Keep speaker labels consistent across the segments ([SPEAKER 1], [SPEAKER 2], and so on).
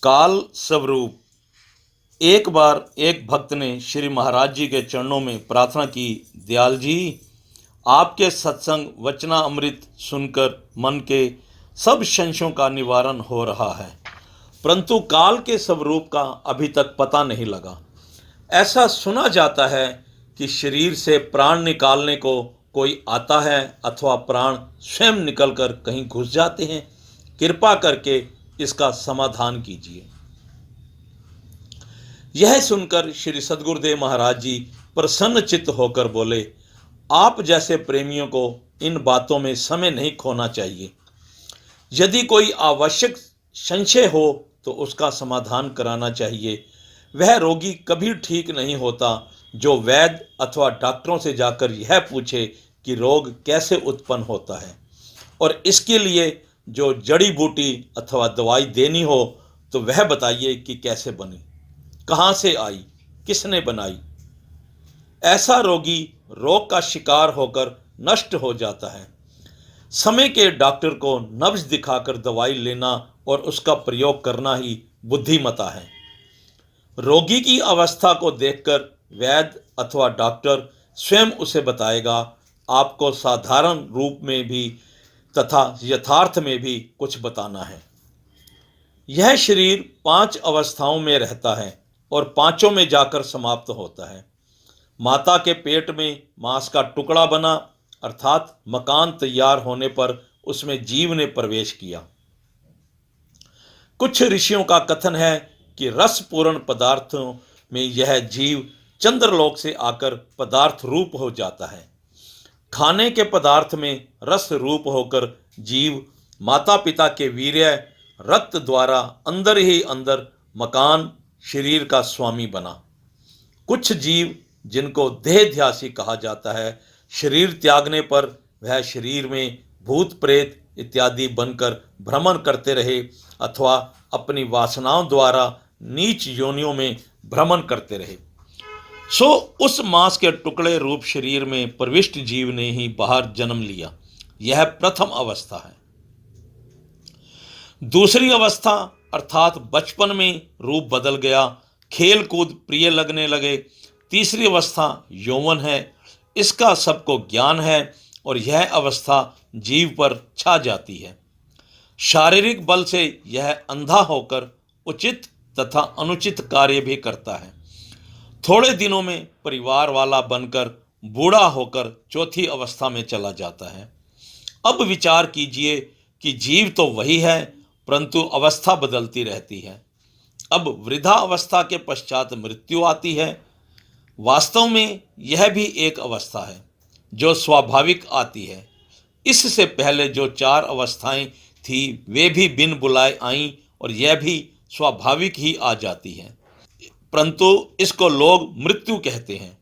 [SPEAKER 1] काल स्वरूप। एक बार एक भक्त ने श्री महाराज जी के चरणों में प्रार्थना की, दयाल जी, आपके सत्संग वचना अमृत सुनकर मन के सब संशयों का निवारण हो रहा है, परंतु काल के स्वरूप का अभी तक पता नहीं लगा। ऐसा सुना जाता है कि शरीर से प्राण निकालने को कोई आता है अथवा प्राण स्वयं निकलकर कहीं घुस जाते हैं। कृपा करके इसका समाधान कीजिए। यह सुनकर श्री सद्गुरुदेव महाराज जी प्रसन्न चित्त होकर बोले, आप जैसे प्रेमियों को इन बातों में समय नहीं खोना चाहिए। यदि कोई आवश्यक संशय हो तो उसका समाधान कराना चाहिए। वह रोगी कभी ठीक नहीं होता जो वैद्य अथवा डॉक्टरों से जाकर यह पूछे कि रोग कैसे उत्पन्न होता है, और इसके लिए जो जड़ी बूटी अथवा दवाई देनी हो तो वह बताइए कि कैसे बनी, कहाँ से आई, किसने बनाई। ऐसा रोगी रोग का शिकार होकर नष्ट हो जाता है। समय के डॉक्टर को नब्ज दिखाकर दवाई लेना और उसका प्रयोग करना ही बुद्धिमता है। रोगी की अवस्था को देखकर वैद्य अथवा डॉक्टर स्वयं उसे बताएगा। आपको साधारण रूप में भी तथा यथार्थ में भी कुछ बताना है। यह शरीर 5 अवस्थाओं में रहता है और पांचों में जाकर समाप्त होता है। माता के पेट में मांस का टुकड़ा बना, अर्थात मकान तैयार होने पर उसमें जीव ने प्रवेश किया। कुछ ऋषियों का कथन है कि रसपूर्ण पदार्थों में यह जीव चंद्रलोक से आकर पदार्थ रूप हो जाता है। खाने के पदार्थ में रस रूप होकर जीव माता पिता के वीर्य रक्त द्वारा अंदर ही अंदर मकान शरीर का स्वामी बना। कुछ जीव जिनको देहध्यासी कहा जाता है, शरीर त्यागने पर वह शरीर में भूत प्रेत इत्यादि बनकर भ्रमण करते रहे अथवा अपनी वासनाओं द्वारा नीच योनियों में भ्रमण करते रहे। सो उस मांस के टुकड़े रूप शरीर में प्रविष्ट जीव ने ही बाहर जन्म लिया। यह प्रथम अवस्था है। दूसरी अवस्था अर्थात बचपन में रूप बदल गया, खेल कूद प्रिय लगने लगे। तीसरी अवस्था यौवन है। इसका सबको ज्ञान है और यह अवस्था जीव पर छा जाती है। शारीरिक बल से यह अंधा होकर उचित तथा अनुचित कार्य भी करता है। थोड़े दिनों में परिवार वाला बनकर बूढ़ा होकर चौथी अवस्था में चला जाता है। अब विचार कीजिए कि जीव तो वही है, परंतु अवस्था बदलती रहती है। अब वृद्धा अवस्था के पश्चात मृत्यु आती है। वास्तव में यह भी एक अवस्था है जो स्वाभाविक आती है। इससे पहले जो 4 अवस्थाएं थी वे भी बिन बुलाए आईं और यह भी स्वाभाविक ही आ जाती है, परंतु इसको लोग मृत्यु कहते हैं।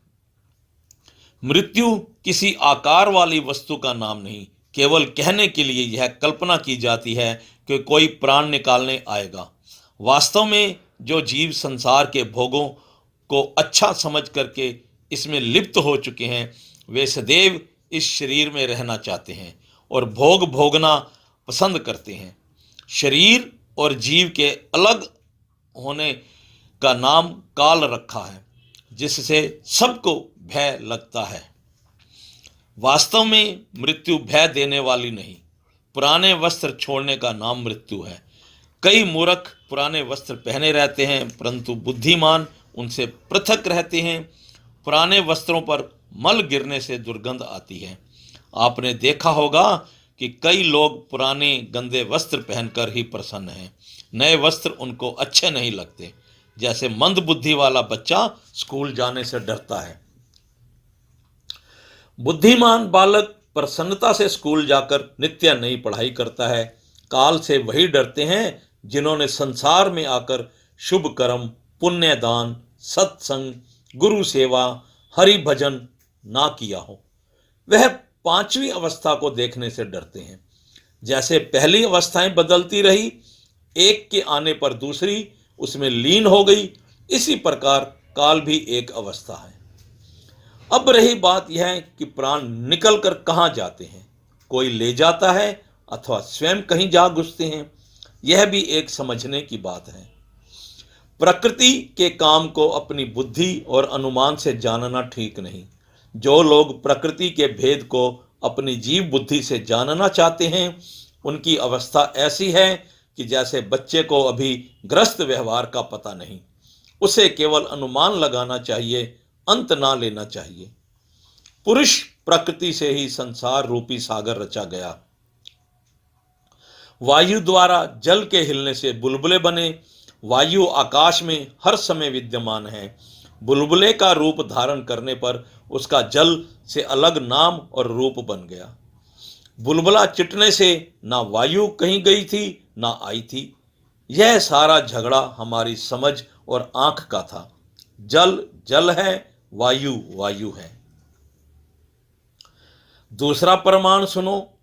[SPEAKER 1] मृत्यु किसी आकार वाली वस्तु का नाम नहीं, केवल कहने के लिए यह कल्पना की जाती है कि कोई प्राण निकालने आएगा। वास्तव में जो जीव संसार के भोगों को अच्छा समझ करके इसमें लिप्त हो चुके हैं, वे सदैव इस शरीर में रहना चाहते हैं और भोग भोगना पसंद करते हैं। शरीर और जीव के अलग होने का नाम काल रखा है, जिससे सबको भय लगता है। वास्तव में मृत्यु भय देने वाली नहीं, पुराने वस्त्र छोड़ने का नाम मृत्यु है। कई मूर्ख पुराने वस्त्र पहने रहते हैं, परंतु बुद्धिमान उनसे पृथक रहते हैं। पुराने वस्त्रों पर मल गिरने से दुर्गंध आती है। आपने देखा होगा कि कई लोग पुराने गंदे वस्त्र पहनकर ही प्रसन्न हैं। नए वस्त्र उनको अच्छे नहीं लगते, जैसे मंद बुद्धि वाला बच्चा स्कूल जाने से डरता है। बुद्धिमान बालक प्रसन्नता से स्कूल जाकर नित्य नई पढ़ाई करता है। काल से वही डरते हैं जिन्होंने संसार में आकर शुभ कर्म, पुण्य दान, सत्संग, गुरु सेवा, हरि भजन ना किया हो। वह 5वीं अवस्था को देखने से डरते हैं। जैसे पहली अवस्थाएं बदलती रही, एक के आने पर दूसरी उसमें लीन हो गई, इसी प्रकार काल भी एक अवस्था है। अब रही बात यह कि प्राण निकल कर कहाँ जाते हैं। कोई ले जाता है अथवा स्वयं कहीं जा घुसते हैं। यह भी एक समझने की बात है। प्रकृति के काम को अपनी बुद्धि और अनुमान से जानना ठीक नहीं। जो लोग प्रकृति के भेद को अपनी जीव बुद्धि से जानना चाहते हैं, उनकी अवस्था ऐसी है कि जैसे बच्चे को अभी ग्रस्त व्यवहार का पता नहीं, उसे केवल अनुमान लगाना चाहिए, अंत ना लेना चाहिए। पुरुष प्रकृति से ही संसार रूपी सागर रचा गया। वायु द्वारा जल के हिलने से बुलबुले बने। वायु आकाश में हर समय विद्यमान है। बुलबुले का रूप धारण करने पर उसका जल से अलग नाम और रूप बन गया। बुलबुला चिटने से ना वायु कहीं गई थी ना आई थी। यह सारा झगड़ा हमारी समझ और आंख का था। जल जल है, वायु वायु है। दूसरा प्रमाण सुनो।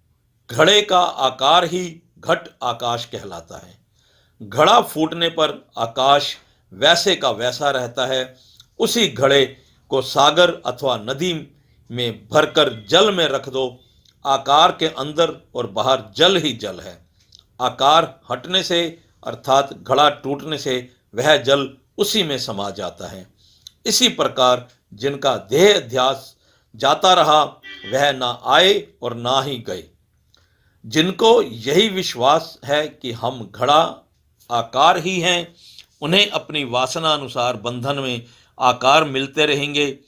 [SPEAKER 1] घड़े का आकार ही घट आकाश कहलाता है। घड़ा फूटने पर आकाश वैसे का वैसा रहता है। उसी घड़े को सागर अथवा नदी में भरकर जल में रख दो, आकार के अंदर और बाहर जल ही जल है। आकार हटने से अर्थात घड़ा टूटने से वह जल उसी में समा जाता है। इसी प्रकार जिनका देह अध्यास जाता रहा वह ना आए और ना ही गए। जिनको यही विश्वास है कि हम घड़ा आकार ही हैं, उन्हें अपनी वासना अनुसार बंधन में आकार मिलते रहेंगे।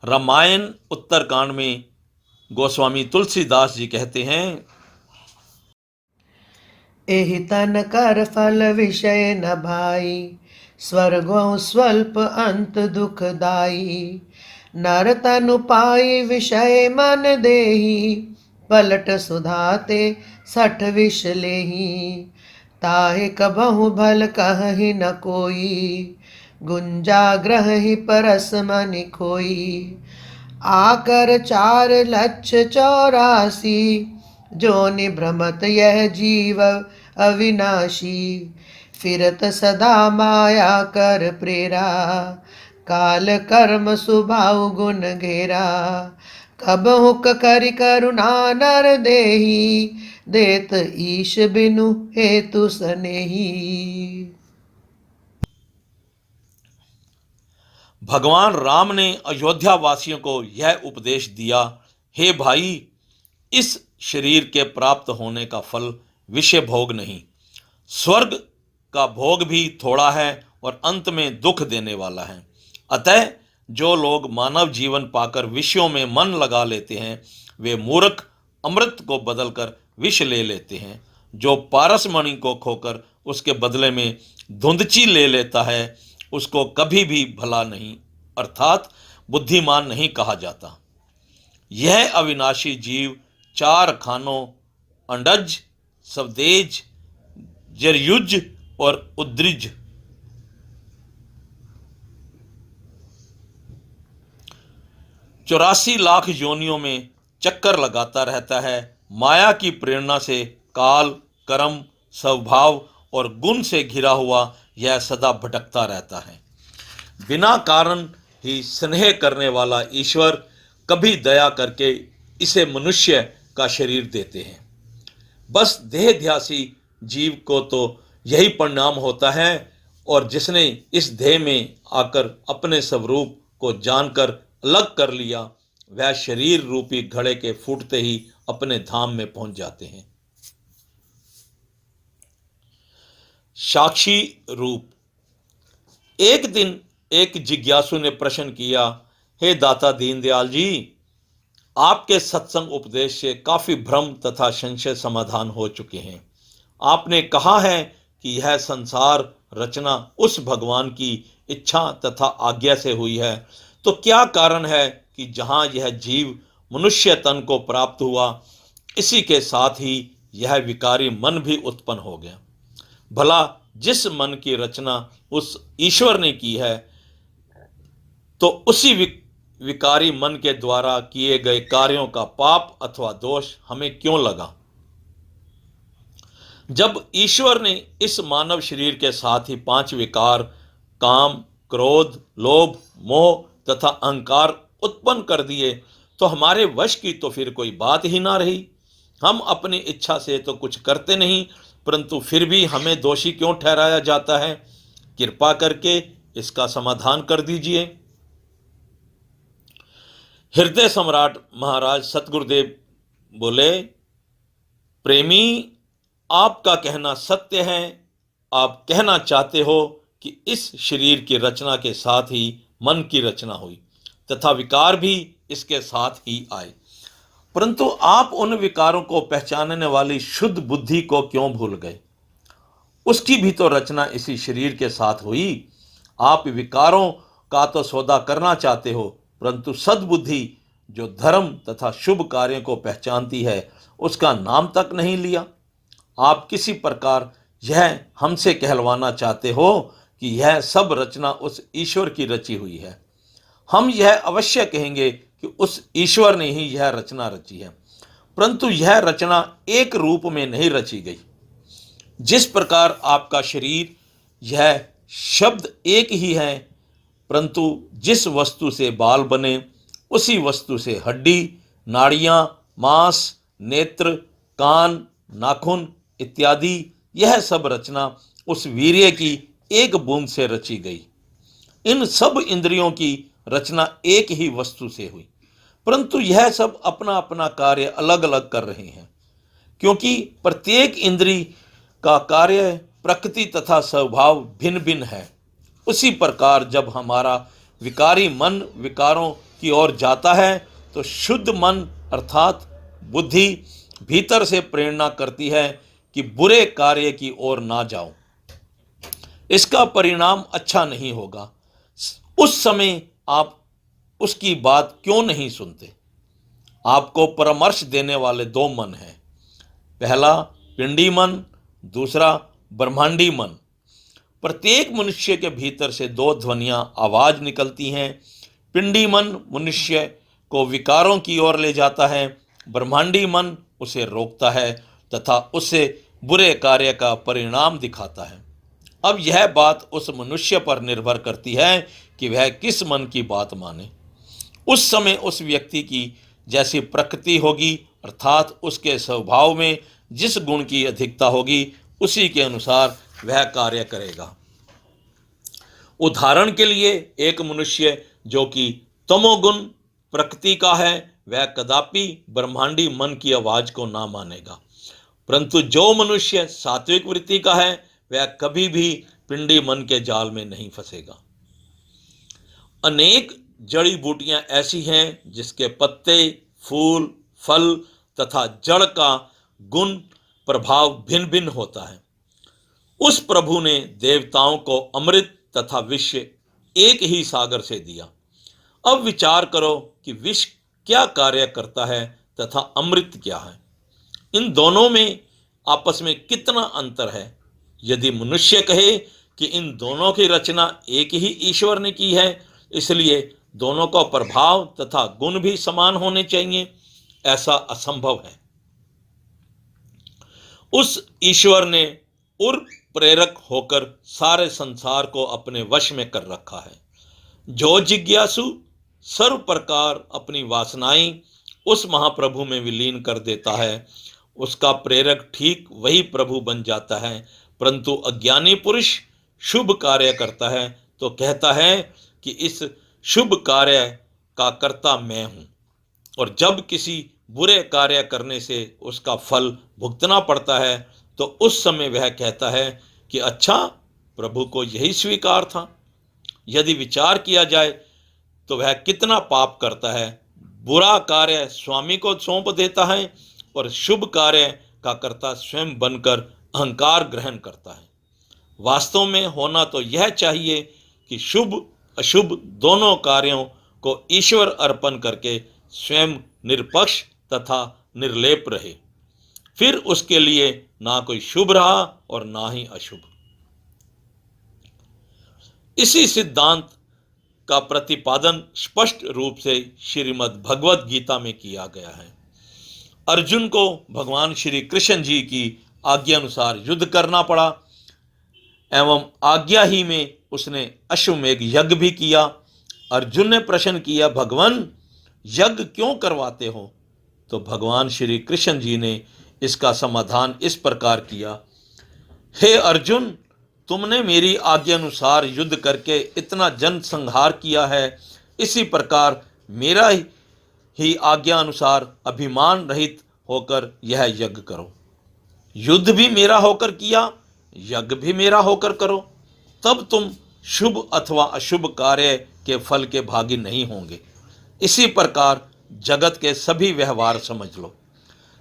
[SPEAKER 1] रामायण उत्तरकांड में गोस्वामी तुलसीदास जी कहते हैं,
[SPEAKER 2] एहि तन कर फल विषय न भाई, स्वर्गों स्वल्प अंत दुखदाई। नर तनु पाई विषय मन देही, पलट सुधाते 60 विष लेही। ताहे कबहु भल कहि न कोई, गुंजा ग्रहि परस मनि खोई। आकर 4,84,000, जो निभ्रमत यह जीव अविनाशी। फिरत सदा माया कर प्रेरा, काल कर्म स्वभाव गुण घेरा। कब हुक करि करुणा नर देही, देत ईश बिनु हेतु सनेही।
[SPEAKER 1] भगवान राम ने अयोध्या वासियों को यह उपदेश दिया, हे भाई, इस शरीर के प्राप्त होने का फल विषय भोग नहीं। स्वर्ग का भोग भी थोड़ा है और अंत में दुख देने वाला है। अतः जो लोग मानव जीवन पाकर विषयों में मन लगा लेते हैं, वे मूर्ख अमृत को बदलकर विष ले लेते हैं। जो पारसमणि को खोकर उसके बदले में धुंधची ले लेता है, उसको कभी भी भला नहीं अर्थात बुद्धिमान नहीं कहा जाता। यह अविनाशी जीव 4 खानों अंडज, स्वदेज, जरयुज और उद्रिज 84 लाख योनियों में चक्कर लगाता रहता है। माया की प्रेरणा से काल, कर्म, स्वभाव और गुण से घिरा हुआ यह सदा भटकता रहता है। बिना कारण ही स्नेह करने वाला ईश्वर कभी दया करके इसे मनुष्य का शरीर देते हैं। बस देहध्यासी जीव को तो यही परिणाम होता है, और जिसने इस देह में आकर अपने स्वरूप को जानकर अलग कर लिया, वह शरीर रूपी घड़े के फूटते ही अपने धाम में पहुंच जाते हैं। साक्षी रूप। एक दिन एक जिज्ञासु ने प्रश्न किया, हे दाता दीनदयाल जी, आपके सत्संग उपदेश से काफी भ्रम तथा संशय समाधान हो चुके हैं। आपने कहा है कि यह संसार रचना उस भगवान की इच्छा तथा आज्ञा से हुई है, तो क्या कारण है कि जहां यह जीव मनुष्य तन को प्राप्त हुआ, इसी के साथ ही यह विकारी मन भी उत्पन्न हो गया। भला जिस मन की रचना उस ईश्वर ने की है, तो उसी विकारी मन के द्वारा किए गए कार्यों का पाप अथवा दोष हमें क्यों लगा? जब ईश्वर ने इस मानव शरीर के साथ ही 5 विकार काम, क्रोध, लोभ, मोह तथा अहंकार उत्पन्न कर दिए, तो हमारे वश की तो फिर कोई बात ही ना रही। हम अपनी इच्छा से तो कुछ करते नहीं, परंतु फिर भी हमें दोषी क्यों ठहराया जाता है? कृपा करके इसका समाधान कर दीजिए। हृदय सम्राट महाराज सतगुरुदेव बोले, प्रेमी, आपका कहना सत्य है। आप कहना चाहते हो कि इस शरीर की रचना के साथ ही मन की रचना हुई तथा विकार भी इसके साथ ही आए, परंतु आप उन विकारों को पहचानने वाली शुद्ध बुद्धि को क्यों भूल गए? उसकी भी तो रचना इसी शरीर के साथ हुई। आप विकारों का तो सौदा करना चाहते हो, परंतु सद्बुद्धि जो धर्म तथा शुभ कार्यों को पहचानती है उसका नाम तक नहीं लिया। आप किसी प्रकार यह हमसे कहलवाना चाहते हो कि यह सब रचना उस ईश्वर की रची हुई है। हम यह अवश्य कहेंगे कि उस ईश्वर ने ही यह रचना रची है, परंतु यह रचना एक रूप में नहीं रची गई। जिस प्रकार आपका शरीर, यह शब्द एक ही है, परंतु जिस वस्तु से बाल बने उसी वस्तु से हड्डी, नाड़ियां, मांस, नेत्र, कान, नाखून इत्यादि, यह सब रचना उस वीर्य की एक बूंद से रची गई। इन सब इंद्रियों की रचना एक ही वस्तु से हुई, परंतु यह सब अपना अपना कार्य अलग अलग कर रहे हैं, क्योंकि प्रत्येक इंद्री का कार्य, प्रकृति तथा स्वभाव भिन्न भिन्न है। उसी प्रकार जब हमारा विकारी मन विकारों की ओर जाता है तो शुद्ध मन अर्थात बुद्धि भीतर से प्रेरणा करती है कि बुरे कार्य की ओर ना जाओ, इसका परिणाम अच्छा नहीं होगा। उस समय आप उसकी बात क्यों नहीं सुनते? आपको परामर्श देने वाले दो मन हैं, पहला पिंडी मन, दूसरा ब्रह्मांडी मन। प्रत्येक मनुष्य के भीतर से दो ध्वनियां आवाज निकलती हैं। पिंडी मन मनुष्य को विकारों की ओर ले जाता है, ब्रह्मांडी मन उसे रोकता है तथा उससे बुरे कार्य का परिणाम दिखाता है। अब यह बात उस मनुष्य पर निर्भर करती है कि वह किस मन की बात माने। उस समय उस व्यक्ति की जैसी प्रकृति होगी, अर्थात उसके स्वभाव में जिस गुण की अधिकता होगी, उसी के अनुसार वह कार्य करेगा। उदाहरण के लिए, एक मनुष्य जो कि तमोगुण प्रकृति का है, वह कदापि ब्रह्मांडी मन की आवाज को ना मानेगा, परंतु जो मनुष्य सात्विक वृत्ति का है वह कभी भी पिंडी मन के जाल में नहीं फंसेगा। अनेक जड़ी बूटियां ऐसी हैं जिसके पत्ते, फूल, फल तथा जड़ का गुण प्रभाव भिन्न भिन्न होता है। उस प्रभु ने देवताओं को अमृत तथा विष एक ही सागर से दिया। अब विचार करो कि विष क्या कार्य करता है तथा अमृत क्या है। इन दोनों में आपस में कितना अंतर है। यदि मनुष्य कहे कि इन दोनों की रचना एक ही ईश्वर ने की है, इसलिए दोनों का प्रभाव तथा गुण भी समान होने चाहिए, ऐसा असंभव है। उस ईश्वर ने उर प्रेरक होकर सारे संसार को अपने वश में कर रखा है। जो जिज्ञासु सर्व प्रकार अपनी वासनाएं उस महाप्रभु में विलीन कर देता है, उसका प्रेरक ठीक वही प्रभु बन जाता है। परंतु अज्ञानी पुरुष शुभ कार्य करता है तो कहता है कि इस शुभ कार्य का कर्ता मैं हूं, और जब किसी बुरे कार्य करने से उसका फल भुगतना पड़ता है तो उस समय वह कहता है कि अच्छा, प्रभु को यही स्वीकार था। यदि विचार किया जाए तो वह कितना पाप करता है। बुरा कार्य स्वामी को सौंप देता है और शुभ कार्य का कर्ता स्वयं बनकर अहंकार ग्रहण करता है। वास्तव में होना तो यह चाहिए कि शुभ अशुभ दोनों कार्यों को ईश्वर अर्पण करके स्वयं निरपक्ष तथा निर्लेप रहे, फिर उसके लिए ना कोई शुभ रहा और ना ही अशुभ। इसी सिद्धांत का प्रतिपादन स्पष्ट रूप से श्रीमद् भगवद गीता में किया गया है। अर्जुन को भगवान श्री कृष्ण जी की आज्ञा अनुसार युद्ध करना पड़ा एवं आज्ञा ही में उसने अश्वमेघ यज्ञ भी किया। अर्जुन ने प्रश्न किया, भगवान यज्ञ क्यों करवाते हो? तो भगवान श्री कृष्ण जी ने इसका समाधान इस प्रकार किया, हे अर्जुन, तुमने मेरी आज्ञा अनुसार युद्ध करके इतना जन संहार किया है, इसी प्रकार मेरा ही आज्ञा अनुसार अभिमान रहित होकर यह यज्ञ करो। युद्ध भी मेरा होकर किया, यज्ञ भी मेरा होकर करो, तब तुम शुभ अथवा अशुभ कार्य के फल के भागी नहीं होंगे। इसी प्रकार जगत के सभी व्यवहार समझ लो।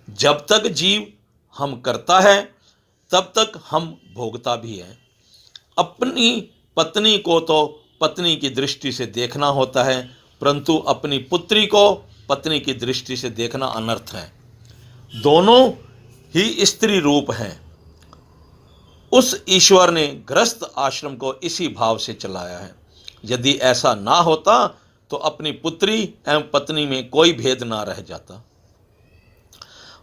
[SPEAKER 1] जब तक जीव हम करता है, तब तक हम भोगता भी है। अपनी पत्नी को तो पत्नी की दृष्टि से देखना होता है, परंतु अपनी पुत्री को पत्नी की दृष्टि से देखना अनर्थ है। दोनों ही स्त्री रूप हैं। उस ईश्वर ने गृहस्थ आश्रम को इसी भाव से चलाया है। यदि ऐसा ना होता तो अपनी पुत्री एवं पत्नी में कोई भेद ना रह जाता।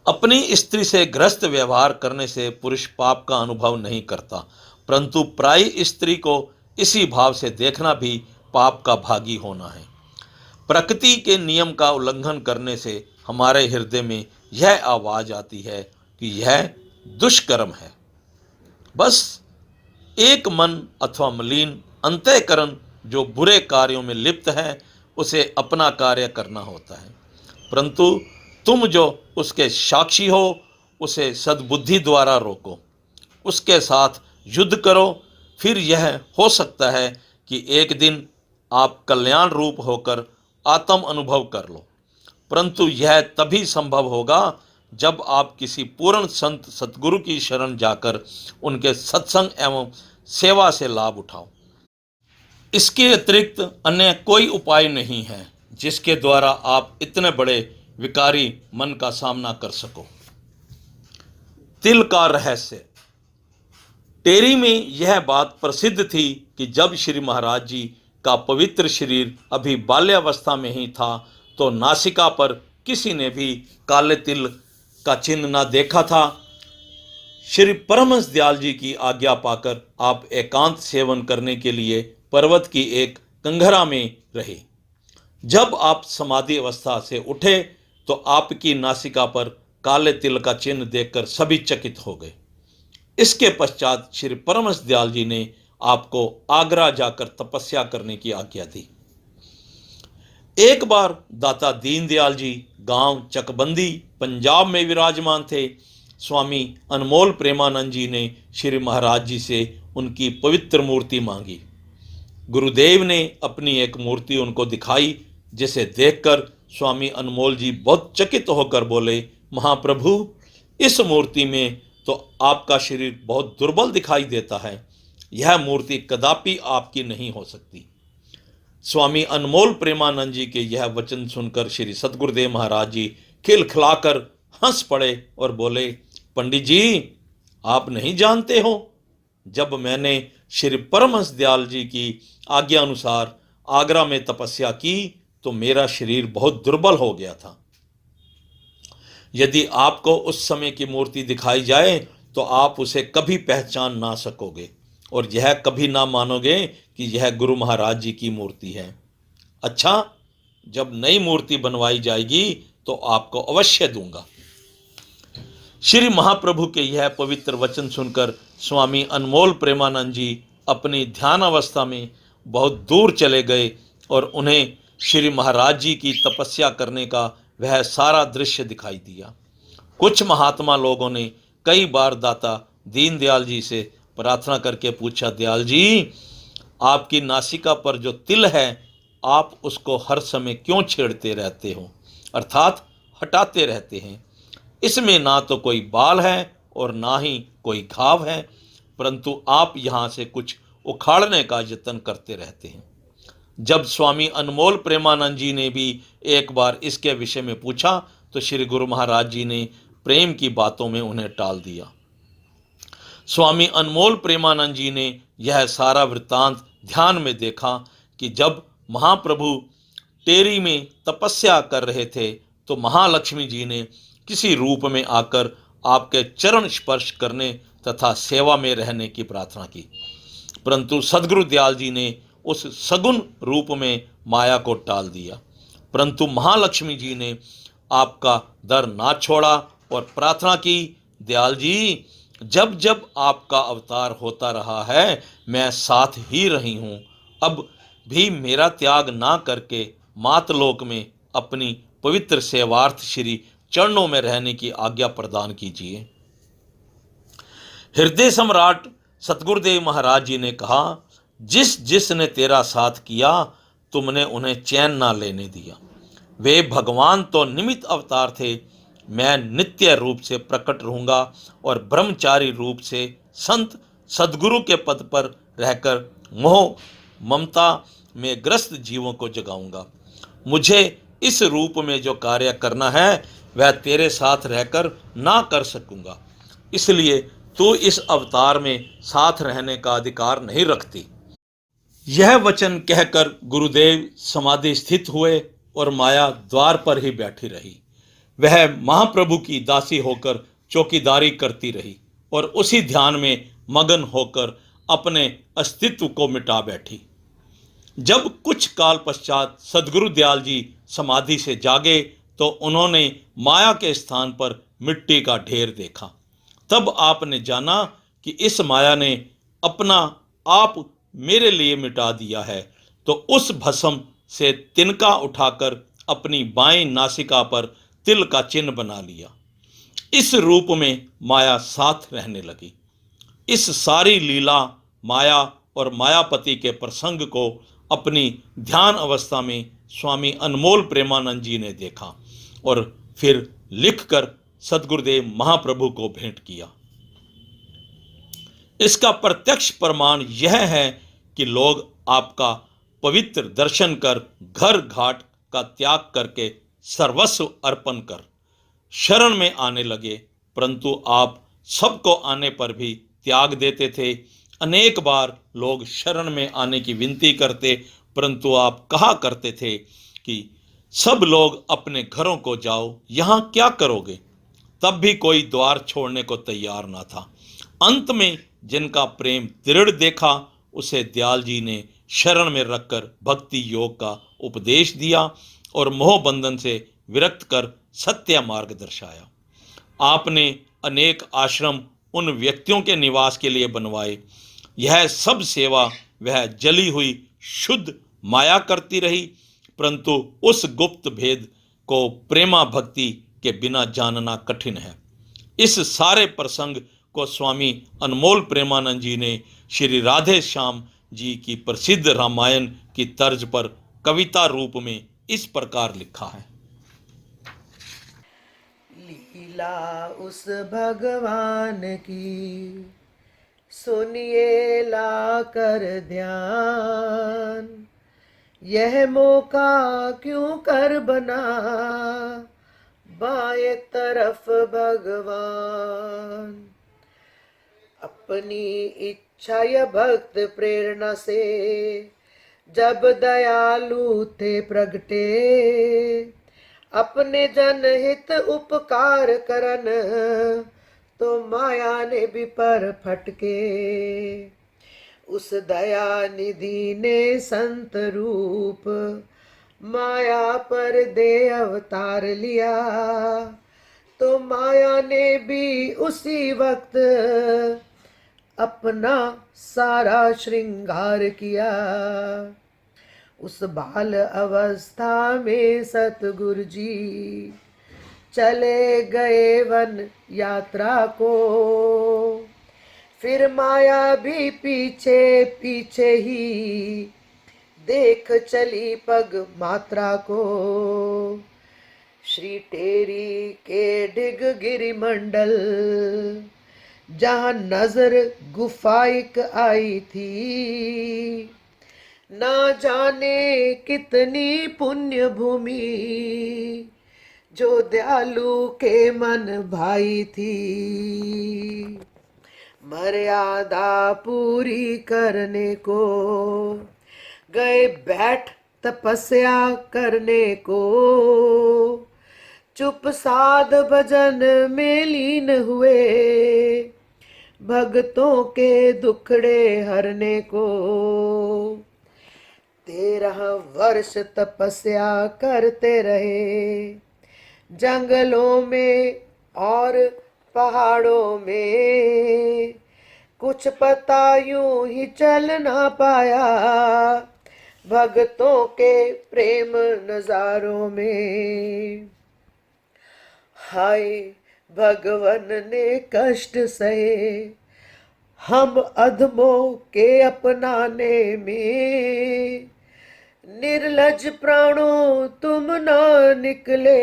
[SPEAKER 1] अपनी स्त्री से गृहस्थ व्यवहार करने से पुरुष पाप का अनुभव नहीं करता, परंतु पराई स्त्री को इसी भाव से देखना भी पाप का भागी होना है। प्रकृति के नियम का उल्लंघन करने से हमारे हृदय में यह आवाज आती है कि यह दुष्कर्म है। बस एक मन अथवा मलिन अंतःकरण जो बुरे कार्यों में लिप्त है, उसे अपना कार्य करना होता है, परंतु तुम जो उसके साक्षी हो, उसे सद्बुद्धि द्वारा रोको, उसके साथ युद्ध करो। फिर यह हो सकता है कि एक दिन आप कल्याण रूप होकर आत्म अनुभव कर लो, परंतु यह तभी संभव होगा जब आप किसी पूर्ण संत सतगुरु की शरण जाकर उनके सत्संग एवं सेवा से लाभ उठाओ। इसके अतिरिक्त अन्य कोई उपाय नहीं है जिसके द्वारा आप इतने बड़े विकारी मन का सामना कर सको। तिल का रहस्य। टेरी में यह बात प्रसिद्ध थी कि जब श्री महाराज जी का पवित्र शरीर अभी बाल्यावस्था में ही था, तो नासिका पर किसी ने भी काले तिल का चिन्ह न देखा था। श्री परमहंस दयाल जी की आज्ञा पाकर आप एकांत सेवन करने के लिए पर्वत की एक कंघरा में रहे। जब आप समाधि अवस्था से उठे तो आपकी नासिका पर काले तिल का चिन्ह देखकर सभी चकित हो गए। इसके पश्चात श्री परमहंस दयाल जी ने आपको आगरा जाकर तपस्या करने की आज्ञा दी। एक बार दाता दीनदयाल जी गांव चकबंदी पंजाब में विराजमान थे। स्वामी अनमोल प्रेमानंद जी ने श्री महाराज जी से उनकी पवित्र मूर्ति मांगी। गुरुदेव ने अपनी एक मूर्ति उनको दिखाई, जिसे देखकर स्वामी अनमोल जी बहुत चकित होकर बोले, महाप्रभु, इस मूर्ति में तो आपका शरीर बहुत दुर्बल दिखाई देता है, यह मूर्ति कदापि आपकी नहीं हो सकती। स्वामी अनमोल प्रेमानंद जी के यह वचन सुनकर श्री सतगुरुदेव महाराज जी खिलखिलाकर हंस पड़े और बोले, पंडित जी, आप नहीं जानते हो, जब मैंने श्री परमहंस दयाल जी की आज्ञा अनुसार आगरा में तपस्या की तो मेरा शरीर बहुत दुर्बल हो गया था। यदि आपको उस समय की मूर्ति दिखाई जाए तो आप उसे कभी पहचान ना सकोगे और यह कभी ना मानोगे कि यह गुरु महाराज जी की मूर्ति है। अच्छा, जब नई मूर्ति बनवाई जाएगी तो आपको अवश्य दूंगा। श्री महाप्रभु के यह पवित्र वचन सुनकर स्वामी अनमोल प्रेमानंद जी अपनी ध्यान अवस्था में बहुत दूर चले गए और उन्हें श्री महाराज जी की तपस्या करने का वह सारा दृश्य दिखाई दिया। कुछ महात्मा लोगों ने कई बार दाता दीनदयाल जी से प्रार्थना करके पूछा, दयाल जी, आपकी नासिका पर जो तिल है, आप उसको हर समय क्यों छेड़ते रहते हो, अर्थात हटाते रहते हैं। इसमें ना तो कोई बाल है और ना ही कोई घाव है, परंतु आप यहाँ से कुछ उखाड़ने का यत्न करते रहते हैं। जब स्वामी अनमोल प्रेमानंद जी ने भी एक बार इसके विषय में पूछा तो श्री गुरु महाराज जी ने प्रेम की बातों में उन्हें टाल दिया। स्वामी अनमोल प्रेमानंद जी ने यह सारा वृत्तांत ध्यान में देखा कि जब महाप्रभु टेरी में तपस्या कर रहे थे तो महालक्ष्मी जी ने किसी रूप में आकर आपके चरण स्पर्श करने तथा सेवा में रहने की प्रार्थना की, परंतु सद्गुरु दयाल जी ने उस सगुण रूप में माया को टाल दिया। परंतु महालक्ष्मी जी ने आपका दर ना छोड़ा और प्रार्थना की, दयाल जी, जब जब आपका अवतार होता रहा है मैं साथ ही रही हूँ। अब भी मेरा त्याग ना करके मातलोक में अपनी पवित्र सेवार्थ श्री चरणों में रहने की आज्ञा प्रदान कीजिए। हृदय सम्राट सतगुरुदेव महाराज जी ने कहा, जिस जिसने तेरा साथ किया तुमने उन्हें चैन ना लेने दिया। वे भगवान तो निमित्त अवतार थे, मैं नित्य रूप से प्रकट रहूंगा और ब्रह्मचारी रूप से संत सदगुरु के पद पर रहकर मोह ममता में ग्रस्त जीवों को जगाऊंगा। मुझे इस रूप में जो कार्य करना है वह तेरे साथ रहकर ना कर सकूंगा, इसलिए तू इस अवतार में साथ रहने का अधिकार नहीं रखती। यह वचन कहकर गुरुदेव समाधि स्थित हुए और माया द्वार पर ही बैठी रही। वह महाप्रभु की दासी होकर चौकीदारी करती रही और उसी ध्यान में मगन होकर अपने अस्तित्व को मिटा बैठी। जब कुछ काल पश्चात सदगुरु दयाल जी समाधि से जागे तो उन्होंने माया के स्थान पर मिट्टी का ढेर देखा। तब आपने जाना कि इस माया ने अपना आप मेरे लिए मिटा दिया है, तो उस भस्म से तिनका उठाकर अपनी बाएं नासिका पर तिल का चिन्ह बना लिया। इस रूप में माया साथ रहने लगी। इस सारी लीला माया और मायापति के प्रसंग को अपनी ध्यान अवस्था में स्वामी अनमोल प्रेमानंद जी ने देखा और फिर लिखकर सदगुरुदेव महाप्रभु को भेंट किया। इसका प्रत्यक्ष प्रमाण यह है कि लोग आपका पवित्र दर्शन कर घर घाट का त्याग करके सर्वस्व अर्पण कर शरण में आने लगे, परंतु आप सबको आने पर भी त्याग देते थे। अनेक बार लोग शरण में आने की विनती करते, परंतु आप कहा करते थे कि सब लोग अपने घरों को जाओ, यहाँ क्या करोगे। तब भी कोई द्वार छोड़ने को तैयार ना था। अंत में जिनका प्रेम दृढ़ देखा उसे दयाल जी ने शरण में रखकर भक्ति योग का उपदेश दिया और मोह बंधन से विरक्त कर सत्य मार्ग दर्शाया। आपने अनेक आश्रम उन व्यक्तियों के निवास के लिए बनवाए। यह सब सेवा वह जली हुई शुद्ध माया करती रही, परंतु उस गुप्त भेद को प्रेमा भक्ति के बिना जानना कठिन है। इस सारे प्रसंग को स्वामी अनमोल प्रेमानंद जी ने श्री राधे श्याम जी की प्रसिद्ध रामायण की तर्ज पर कविता रूप में इस प्रकार लिखा है।
[SPEAKER 2] लीला उस भगवान की सुनिए ला कर ध्यान, यह मौका क्यों कर बना बाएं तरफ भगवान। अपनी इच्छा या भक्त प्रेरणा से जब दयालु थे प्रगटे, अपने जनहित उपकार करन तो माया ने भी पर फटके। उस दया निधि ने संत रूप माया पर दे अवतार लिया, तो माया ने भी उसी वक्त अपना सारा श्रृंगार किया। उस बाल अवस्था में सतगुरु जी चले गए वन यात्रा को, फिर माया भी पीछे पीछे ही देख चली पग मात्रा को। श्री टेरी के डिग गिरिमंडल जहाँ नजर गुफाइक आई थी, ना जाने कितनी पुण्य भूमि जो दयालु के मन भाई थी। मर्यादा पूरी करने को गए बैठ तपस्या करने को, चुप साध भजन में लीन हुए भक्तों के दुखड़े हरने को। 13 वर्ष तपस्या करते रहे जंगलों में और पहाड़ों में, कुछ पता यूं ही चल ना पाया, भक्तों के प्रेम नजारों में। हाय भगवन ने कष्ट सहे, हम अधमों के अपनाने में, निर्लज प्राणों तुम ना निकले,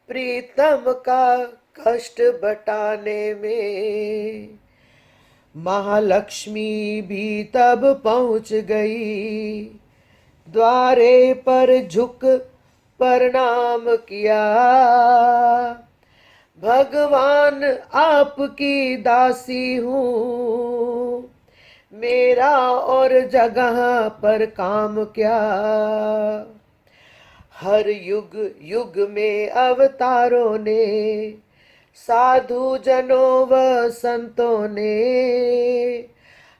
[SPEAKER 2] प्रीतम का कष्ट बटाने में। महालक्ष्मी भी तब पहुंच गई, द्वारे पर झुक प्रणाम किया, भगवान आपकी दासी हूँ, मेरा और जगह पर काम क्या। हर युग युग में अवतारों ने, साधु जनों व संतों ने,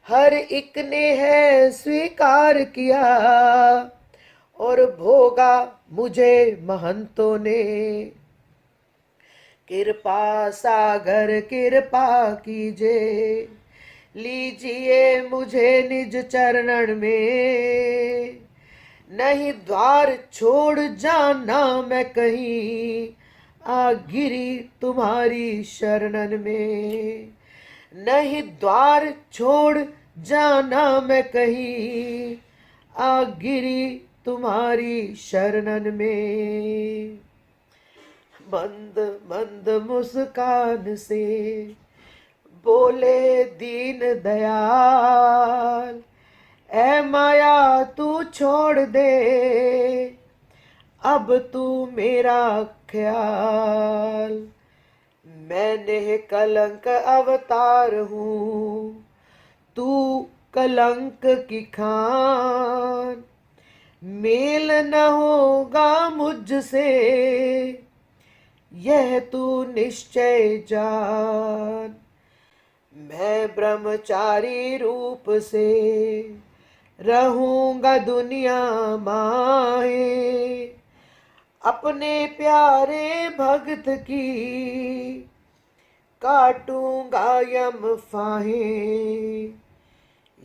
[SPEAKER 2] हर एक ने है स्वीकार किया, और भोगा मुझे महंतों ने। कृपा सागर कृपा कीजिए, लीजिए मुझे निज चरणन में, नहीं द्वार छोड़ जाना मैं कहीं, आ गिरी तुम्हारी शरणन में। नहीं द्वार छोड़ जाना मैं कहीं, आ गिरी तुम्हारी शरणन में। मंद मंद मुस्कान से बोले दीन दयाल, ऐ माया तू छोड़ दे, अब तू मेरा ख्याल। मैंने कलंक अवतार हूँ, तू कलंक की खान, मेल न होगा मुझसे, यह तू निश्चय जान। मैं ब्रह्मचारी रूप से रहूंगा दुनिया माहे, अपने प्यारे भक्त की काटूंगा यम फाहे।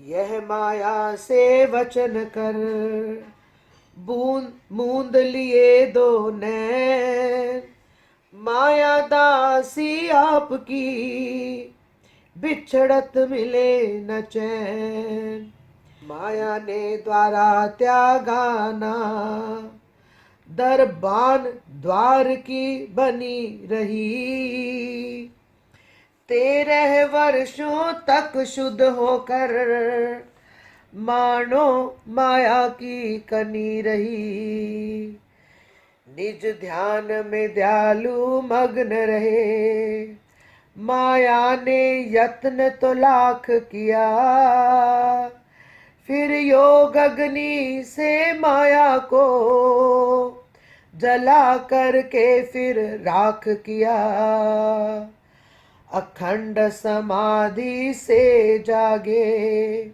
[SPEAKER 2] यह माया से वचन कर, बूंद मूंद लिए दो नैन, माया दासी आपकी बिछड़त मिले न चैन। माया ने द्वारा त्यागाना, दरबान द्वार की बनी रही, 13 वर्षों तक शुद्ध होकर मानो माया की कनी रही। निज ध्यान में दयालु मग्न रहे, माया ने यत्न तो लाख किया, फिर योग अग्नि से माया को जला करके फिर राख किया। अखंड समाधि से जागे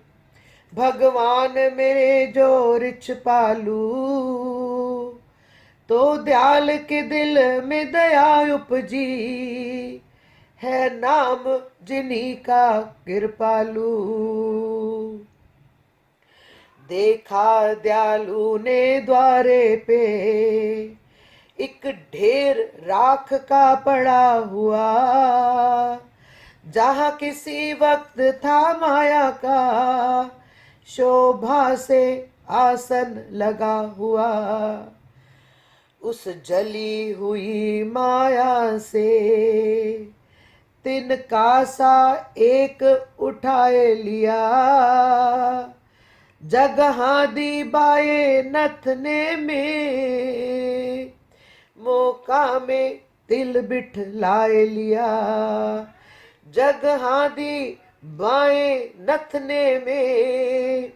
[SPEAKER 2] भगवान मेरे जो रिच पालू, तो दयाल के दिल में दया उपजी, है नाम जिन्हीं का कृपालु। देखा दयालु ने द्वारे पे, एक ढेर राख का पड़ा हुआ, जहाँ किसी वक्त था माया का शोभा से आसन लगा हुआ। उस जली हुई माया से तिनका सा एक उठाए लिया, जगह दी बाए नथने में, मौका में तिल बिठलाए लिया। जगह दी बाए नथने में,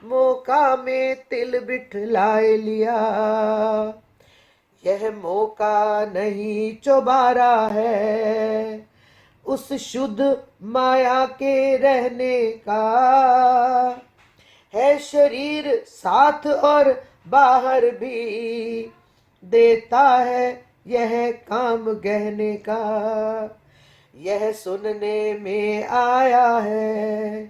[SPEAKER 2] मौका में तिल बिठलाए लिया। यह मौका नहीं चौबारा है, उस शुद्ध माया के रहने का, है शरीर साथ और बाहर भी, देता है यह काम गहने का, यह सुनने में आया है।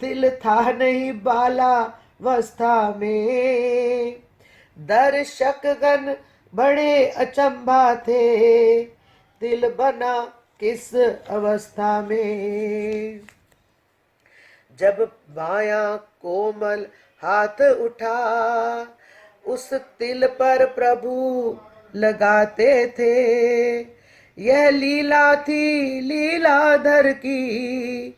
[SPEAKER 2] तिल था नहीं बालावस्था में, दर्शकगण बड़े अचंभा थे, तिल बना किस अवस्था में। जब बायां कोमल हाथ उठा, उस तिल पर प्रभु लगाते थे। यह लीला थी लीलाधर की,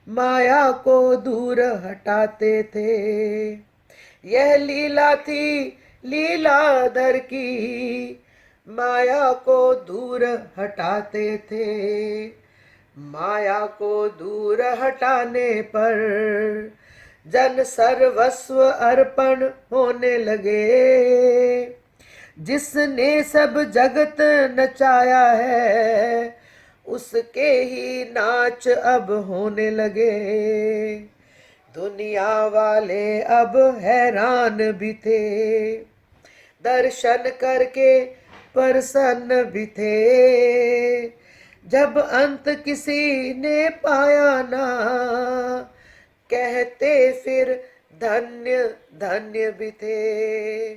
[SPEAKER 2] माया को दूर हटाते थे। यह लीला थी लीलाधर की, माया को दूर हटाते थे। माया को दूर हटाने पर जन सर्वस्व अर्पण होने लगे। जिसने सब जगत नचाया है, उसके ही नाच अब होने लगे। दुनिया वाले अब हैरान भी थे, दर्शन करके प्रसन्न भी थे। जब अंत किसी ने पाया ना, कहते फिर धन्य धन्य भी थे।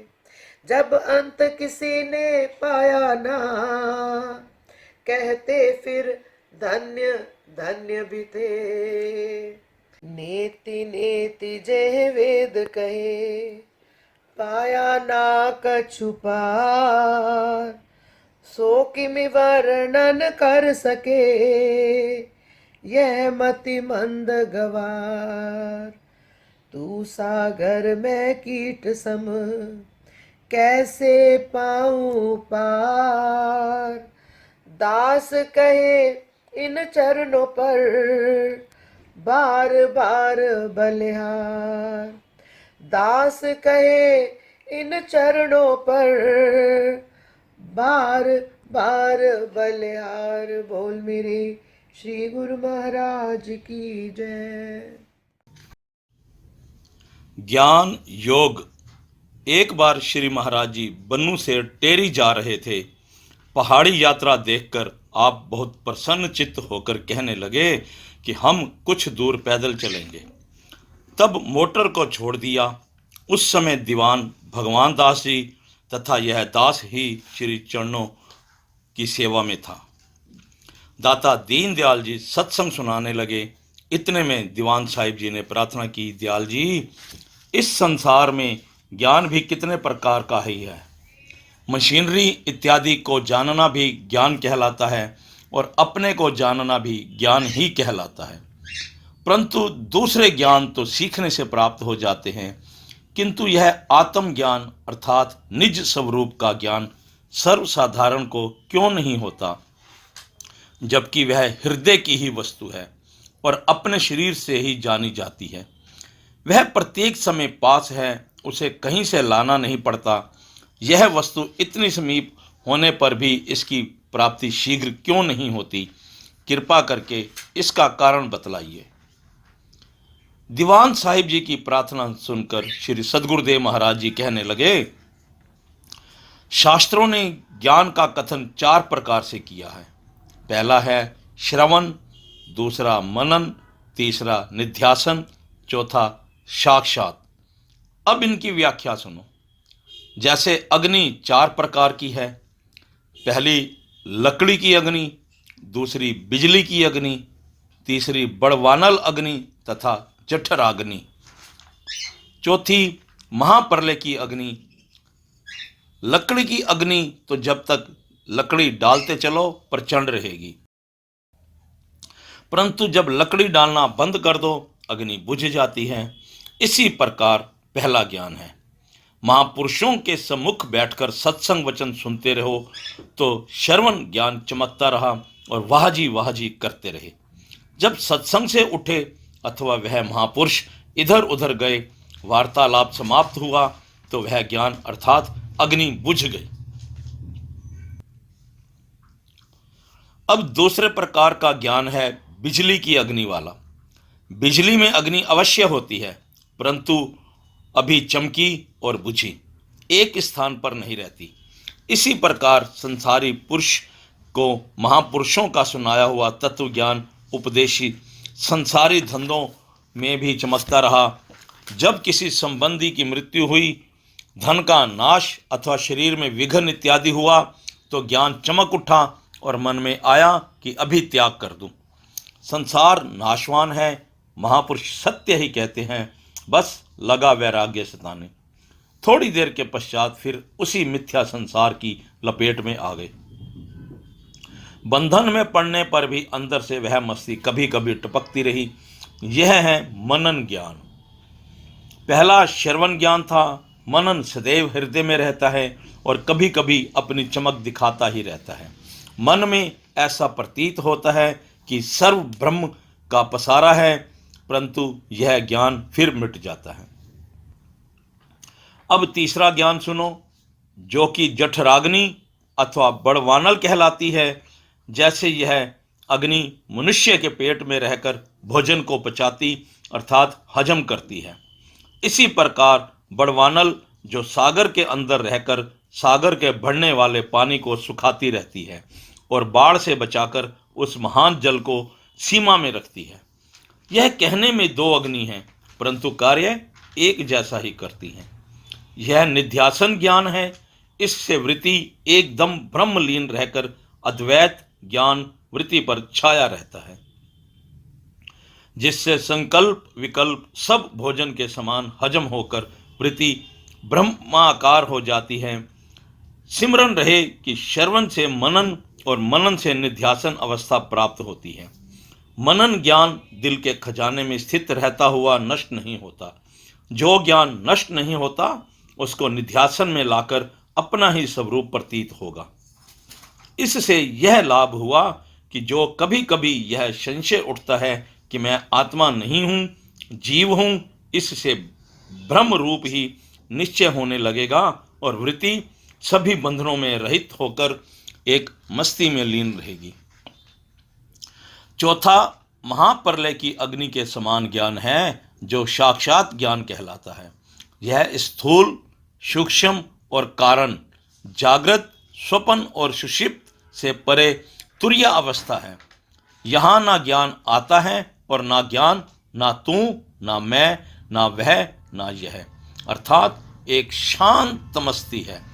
[SPEAKER 2] जब अंत किसी ने पाया ना, कहते फिर धन्य धन्य भी थे। नेति नेति जय वेद कहे, पाया ना कछु पार। सो किमि वर्णन कर सके, यह मति मंद गवार। तू सागर में कीट सम, कैसे पाऊं पार। दास कहे इन चरणों पर, बार बार बलिहार। दास कहे इन चरणों पर, बार बार बलिहार। बोल मेरे श्री गुरु महाराज की जय।
[SPEAKER 1] ज्ञान योग। एक बार श्री महाराज जी बन्नू से टेरी जा रहे थे। पहाड़ी यात्रा देखकर आप बहुत प्रसन्न चित्त होकर कहने लगे कि हम कुछ दूर पैदल चलेंगे। तब मोटर को छोड़ दिया। उस समय दीवान भगवान दास जी तथा यह दास ही श्री चरणों की सेवा में था। दाता दीनदयाल जी सत्संग सुनाने लगे। इतने में दीवान साहिब जी ने प्रार्थना की, दयाल जी, इस संसार में ज्ञान भी कितने प्रकार का ही है। मशीनरी इत्यादि को जानना भी ज्ञान कहलाता है और अपने को जानना भी ज्ञान ही कहलाता है। परंतु दूसरे ज्ञान तो सीखने से प्राप्त हो जाते हैं, किंतु यह आत्मज्ञान अर्थात निज स्वरूप का ज्ञान सर्वसाधारण को क्यों नहीं होता, जबकि वह हृदय की ही वस्तु है और अपने शरीर से ही जानी जाती है। वह प्रत्येक समय पास है, उसे कहीं से लाना नहीं पड़ता। यह वस्तु इतनी समीप होने पर भी इसकी प्राप्ति शीघ्र क्यों नहीं होती? कृपा करके इसका कारण बतलाइए। दीवान साहिब जी की प्रार्थना सुनकर श्री सद्गुरुदेव महाराज जी कहने लगे, शास्त्रों ने ज्ञान का कथन 4 प्रकार से किया है। पहला है श्रवण, दूसरा मनन, तीसरा निध्यासन, चौथा साक्षात। अब इनकी व्याख्या सुनो। जैसे अग्नि 4 प्रकार की है। पहली लकड़ी की अग्नि, दूसरी बिजली की अग्नि, तीसरी बड़वानल अग्नि तथा जठराग्नि, चौथी महाप्रलय की अग्नि। लकड़ी की अग्नि तो जब तक लकड़ी डालते चलो प्रचंड रहेगी, परंतु जब लकड़ी डालना बंद कर दो अग्नि बुझ जाती है। इसी प्रकार पहला ज्ञान है। महापुरुषों के सम्मुख बैठकर सत्संग वचन सुनते रहो तो श्रवण ज्ञान चमकता रहा और वाह जी करते रहे। जब सत्संग से उठे अथवा वह महापुरुष इधर उधर गए, वार्तालाप समाप्त हुआ तो वह ज्ञान अर्थात अग्नि बुझ गई। अब दूसरे प्रकार का ज्ञान है बिजली की अग्नि वाला। बिजली में अग्नि अवश्य होती है, परंतु अभी चमकी और बुझी, एक स्थान पर नहीं रहती। इसी प्रकार संसारी पुरुष को महापुरुषों का सुनाया हुआ तत्व ज्ञान उपदेशी संसारी धंधों में भी चमकता रहा। जब किसी संबंधी की मृत्यु हुई, धन का नाश अथवा शरीर में विघन इत्यादि हुआ, तो ज्ञान चमक उठा और मन में आया कि अभी त्याग कर दूं। संसार नाशवान है, महापुरुष सत्य ही कहते हैं, बस लगा वैराग्य सताने। थोड़ी देर के पश्चात फिर उसी मिथ्या संसार की लपेट में आ गए। बंधन में पड़ने पर भी अंदर से वह मस्ती कभी कभी टपकती रही। यह है मनन ज्ञान। पहला श्रवण ज्ञान था। मनन सदैव हृदय में रहता है और कभी कभी अपनी चमक दिखाता ही रहता है। मन में ऐसा प्रतीत होता है कि सर्व ब्रह्म का पसारा है, परंतु यह ज्ञान फिर मिट जाता है। अब तीसरा ज्ञान सुनो, जो कि जठराग्नि अथवा बड़वानल कहलाती है। जैसे यह अग्नि मनुष्य के पेट में रहकर भोजन को पचाती अर्थात हजम करती है, इसी प्रकार बड़वानल जो सागर के अंदर रहकर सागर के बढ़ने वाले पानी को सुखाती रहती है और बाढ़ से बचाकर उस महान जल को सीमा में रखती है। यह कहने में दो अग्नि हैं, परंतु कार्य एक जैसा ही करती हैं। यह निध्यासन ज्ञान है। इससे वृत्ति एकदम ब्रह्मलीन रहकर अद्वैत ज्ञान वृत्ति पर छाया रहता है, जिससे संकल्प विकल्प सब भोजन के समान हजम होकर वृत्ति ब्रह्माकार हो जाती है। सिमरन रहे कि श्रवण से मनन और मनन से निध्यासन अवस्था प्राप्त होती है। मनन ज्ञान दिल के खजाने में स्थित रहता हुआ नष्ट नहीं होता। जो ज्ञान नष्ट नहीं होता उसको निध्यासन में लाकर अपना ही स्वरूप प्रतीत होगा। इससे यह लाभ हुआ कि जो कभी कभी यह संशय उठता है कि मैं आत्मा नहीं हूँ, जीव हूँ, इससे ब्रह्म रूप ही निश्चय होने लगेगा और वृत्ति सभी बंधनों में रहित होकर एक मस्ती में लीन रहेगी। चौथा महाप्रलय की अग्नि के समान ज्ञान है, जो साक्षात ज्ञान कहलाता है। यह स्थूल, सूक्ष्म और कारण, जागृत, स्वप्न और सुषुप्त से परे तुरीय अवस्था है। यहाँ ना ज्ञान आता है और ना ज्ञान, ना तू, ना मैं, ना वह, ना यह, अर्थात एक शांत मस्ती है।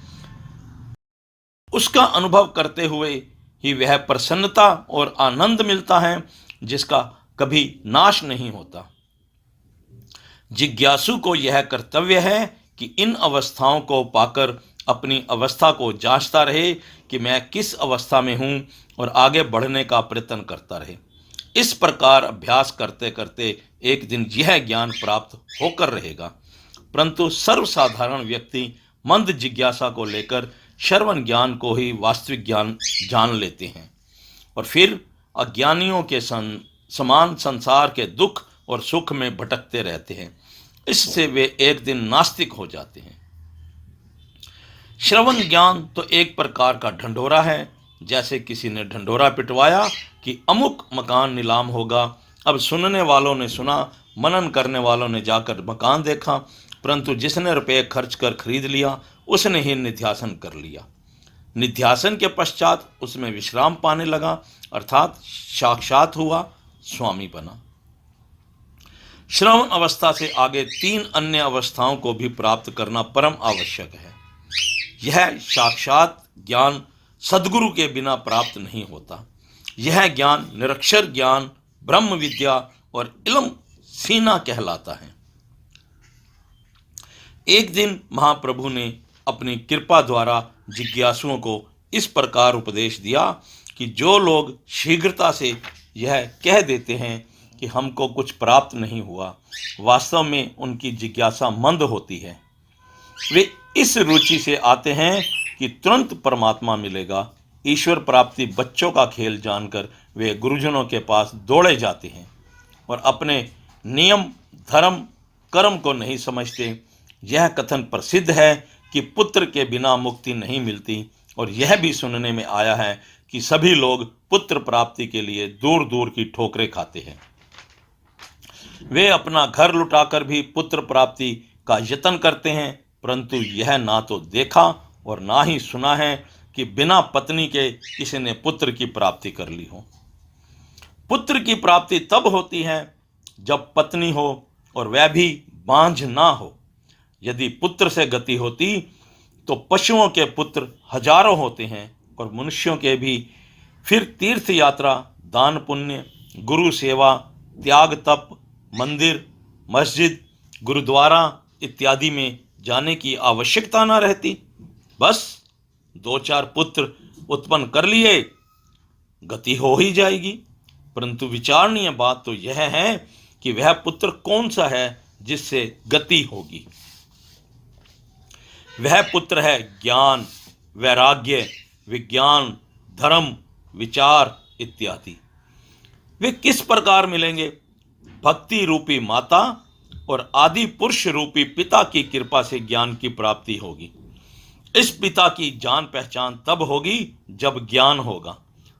[SPEAKER 1] उसका अनुभव करते हुए ही वह प्रसन्नता और आनंद मिलता है, जिसका कभी नाश नहीं होता। जिज्ञासु को यह कर्तव्य है कि इन अवस्थाओं को पाकर अपनी अवस्था को जांचता रहे कि मैं किस अवस्था में हूँ और आगे बढ़ने का प्रयत्न करता रहे। इस प्रकार अभ्यास करते करते एक दिन यह ज्ञान प्राप्त होकर रहेगा। परंतु सर्वसाधारण व्यक्ति मंद जिज्ञासा को लेकर श्रवण ज्ञान को ही वास्तविक ज्ञान जान लेते हैं और फिर अज्ञानियों के समान संसार के दुख और सुख में भटकते रहते हैं। इससे वे एक दिन नास्तिक हो जाते हैं। श्रवण ज्ञान तो एक प्रकार का ढंढोरा है। जैसे किसी ने ढंढोरा पिटवाया कि अमुक मकान नीलाम होगा। अब सुनने वालों ने सुना, मनन करने वालों ने जाकर मकान देखा, परंतु जिसने रुपये खर्च कर खरीद लिया उसने ही निध्यासन कर लिया। निध्यासन के पश्चात उसमें विश्राम पाने लगा, अर्थात साक्षात हुआ, स्वामी बना। श्रवण अवस्था से आगे तीन अन्य अवस्थाओं को भी प्राप्त करना परम आवश्यक है। यह साक्षात ज्ञान सद्गुरु के बिना प्राप्त नहीं होता। यह ज्ञान निरक्षर ज्ञान, ब्रह्म विद्या और इल्म सीना कहलाता है। एक दिन महाप्रभु ने अपनी कृपा द्वारा जिज्ञासुओं को इस प्रकार उपदेश दिया कि जो लोग शीघ्रता से यह कह देते हैं कि हमको कुछ प्राप्त नहीं हुआ, वास्तव में उनकी जिज्ञासा मंद होती है। वे इस रुचि से आते हैं कि तुरंत परमात्मा मिलेगा। ईश्वर प्राप्ति बच्चों का खेल जानकर वे गुरुजनों के पास दौड़े जाते हैं और अपने नियम, धर्म, कर्म को नहीं समझते। यह कथन प्रसिद्ध है कि पुत्र के बिना मुक्ति नहीं मिलती और यह भी सुनने में आया है कि सभी लोग पुत्र प्राप्ति के लिए दूर दूर की ठोकरें खाते हैं। वे अपना घर लुटाकर भी पुत्र प्राप्ति का यत्न करते हैं, परंतु यह ना तो देखा और ना ही सुना है कि बिना पत्नी के किसी ने पुत्र की प्राप्ति कर ली हो। पुत्र की प्राप्ति तब होती है जब पत्नी हो और वह भी बांझ ना हो। यदि पुत्र से गति होती तो पशुओं के पुत्र हजारों होते हैं और मनुष्यों के भी। फिर तीर्थ यात्रा, दान पुण्य, गुरु सेवा, त्याग तप, मंदिर, मस्जिद, गुरुद्वारा इत्यादि में जाने की आवश्यकता ना रहती। बस 2-4 पुत्र उत्पन्न कर लिए, गति हो ही जाएगी। परंतु विचारणीय बात तो यह है कि वह पुत्र कौन सा है जिससे गति होगी। वह पुत्र है ज्ञान, वैराग्य, विज्ञान, धर्म, विचार इत्यादि। वे किस प्रकार मिलेंगे? भक्ति रूपी माता और आदि पुरुष रूपी पिता की कृपा से ज्ञान की प्राप्ति होगी। इस पिता की जान पहचान तब होगी जब ज्ञान होगा।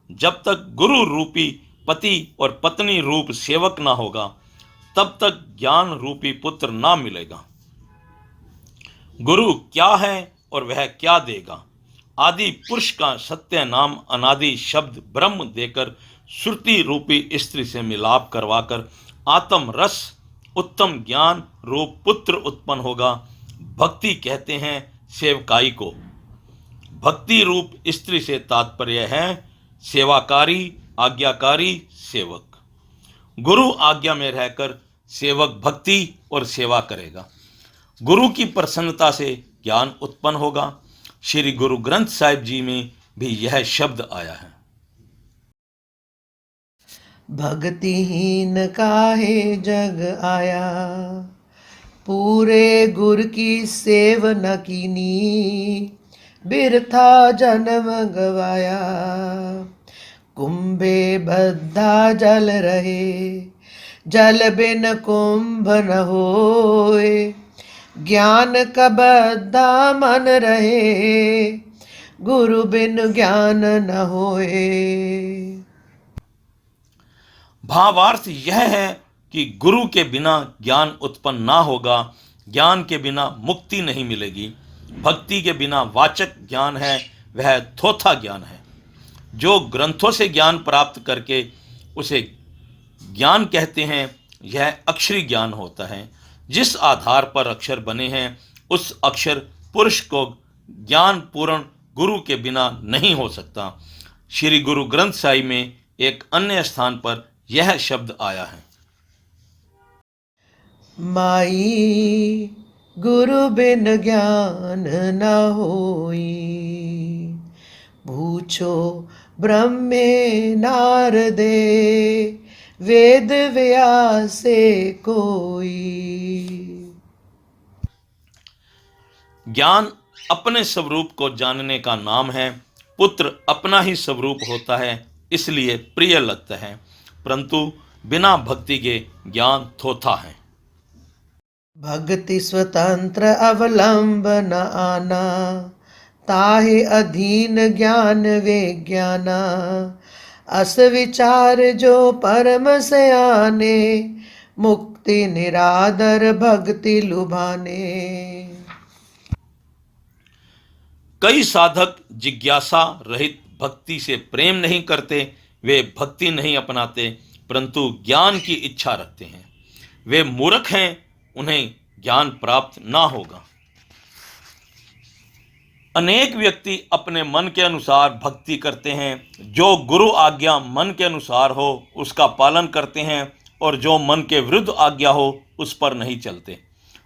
[SPEAKER 1] जब तक गुरु रूपी पति और पत्नी रूप सेवक ना होगा, तब तक ज्ञान रूपी पुत्र ना मिलेगा। गुरु क्या है और वह क्या देगा? आदि पुरुष का सत्य नाम अनादि शब्द ब्रह्म देकर श्रुति रूपी स्त्री से मिलाप करवाकर आत्म रस उत्तम ज्ञान रूप पुत्र उत्पन्न होगा। भक्ति कहते हैं सेवकाई को। भक्ति रूप स्त्री से तात्पर्य है सेवाकारी, आज्ञाकारी सेवक। गुरु आज्ञा में रहकर सेवक भक्ति और सेवा करेगा। गुरु की प्रसन्नता से ज्ञान उत्पन्न होगा। श्री गुरु ग्रंथ साहिब जी में भी यह शब्द आया है।
[SPEAKER 2] भक्तिहीन काहे जग आया, पूरे गुर की सेव न कीनी, बिरथा जन्म गवाया। कुंभे बद्धा जल रहे, जल बिन कुंभ न होए। ज्ञान का बद्धा मन रहे, गुरु बिन ज्ञान न होए।
[SPEAKER 1] भावार्थ यह है कि गुरु के बिना ज्ञान उत्पन्न ना होगा। ज्ञान के बिना मुक्ति नहीं मिलेगी। भक्ति के बिना वाचक ज्ञान है वह थोथा ज्ञान है। जो ग्रंथों से ज्ञान प्राप्त करके उसे ज्ञान कहते हैं, यह अक्षरी ज्ञान होता है। जिस आधार पर अक्षर बने हैं उस अक्षर पुरुष को ज्ञान पूर्ण गुरु के बिना नहीं हो सकता। श्री गुरु ग्रंथ साहिब में एक अन्य स्थान पर यह शब्द आया है।
[SPEAKER 2] माई गुरु बिन ज्ञान न होई, पूछो ब्रह्मे नारदे, वेद व्यासे कोई।
[SPEAKER 1] ज्ञान अपने स्वरूप को जानने का नाम है। पुत्र अपना ही स्वरूप होता है, इसलिए प्रिय लगता है, परंतु बिना भक्ति के ज्ञान थोथा है।
[SPEAKER 2] भक्ति स्वतंत्र अवलंब न आना, ताहे अधीन ज्ञान विज्ञाना। अस विचार जो परम से आने, मुक्ति निरादर भक्ति लुभाने।
[SPEAKER 1] कई साधक जिज्ञासा रहित भक्ति से प्रेम नहीं करते। वे भक्ति नहीं अपनाते, परंतु ज्ञान की इच्छा रखते हैं। वे मूर्ख हैं, उन्हें ज्ञान प्राप्त ना होगा। अनेक व्यक्ति अपने मन के अनुसार भक्ति करते हैं। जो गुरु आज्ञा मन के अनुसार हो उसका पालन करते हैं, और जो मन के विरुद्ध आज्ञा हो उस पर नहीं चलते।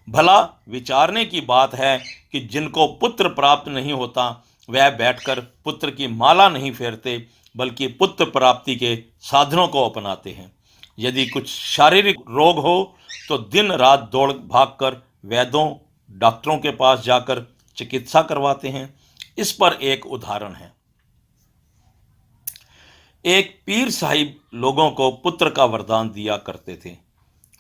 [SPEAKER 1] भला विचारने की बात है कि जिनको पुत्र प्राप्त नहीं होता वह बैठकर पुत्र की माला नहीं फेरते, बल्कि पुत्र प्राप्ति के साधनों को अपनाते हैं। यदि कुछ शारीरिक रोग हो तो दिन रात दौड़ भागकर वैद्यों, डॉक्टरों के पास जाकर चिकित्सा करवाते हैं। इस पर एक उदाहरण है। एक पीर साहिब लोगों को पुत्र का वरदान दिया करते थे।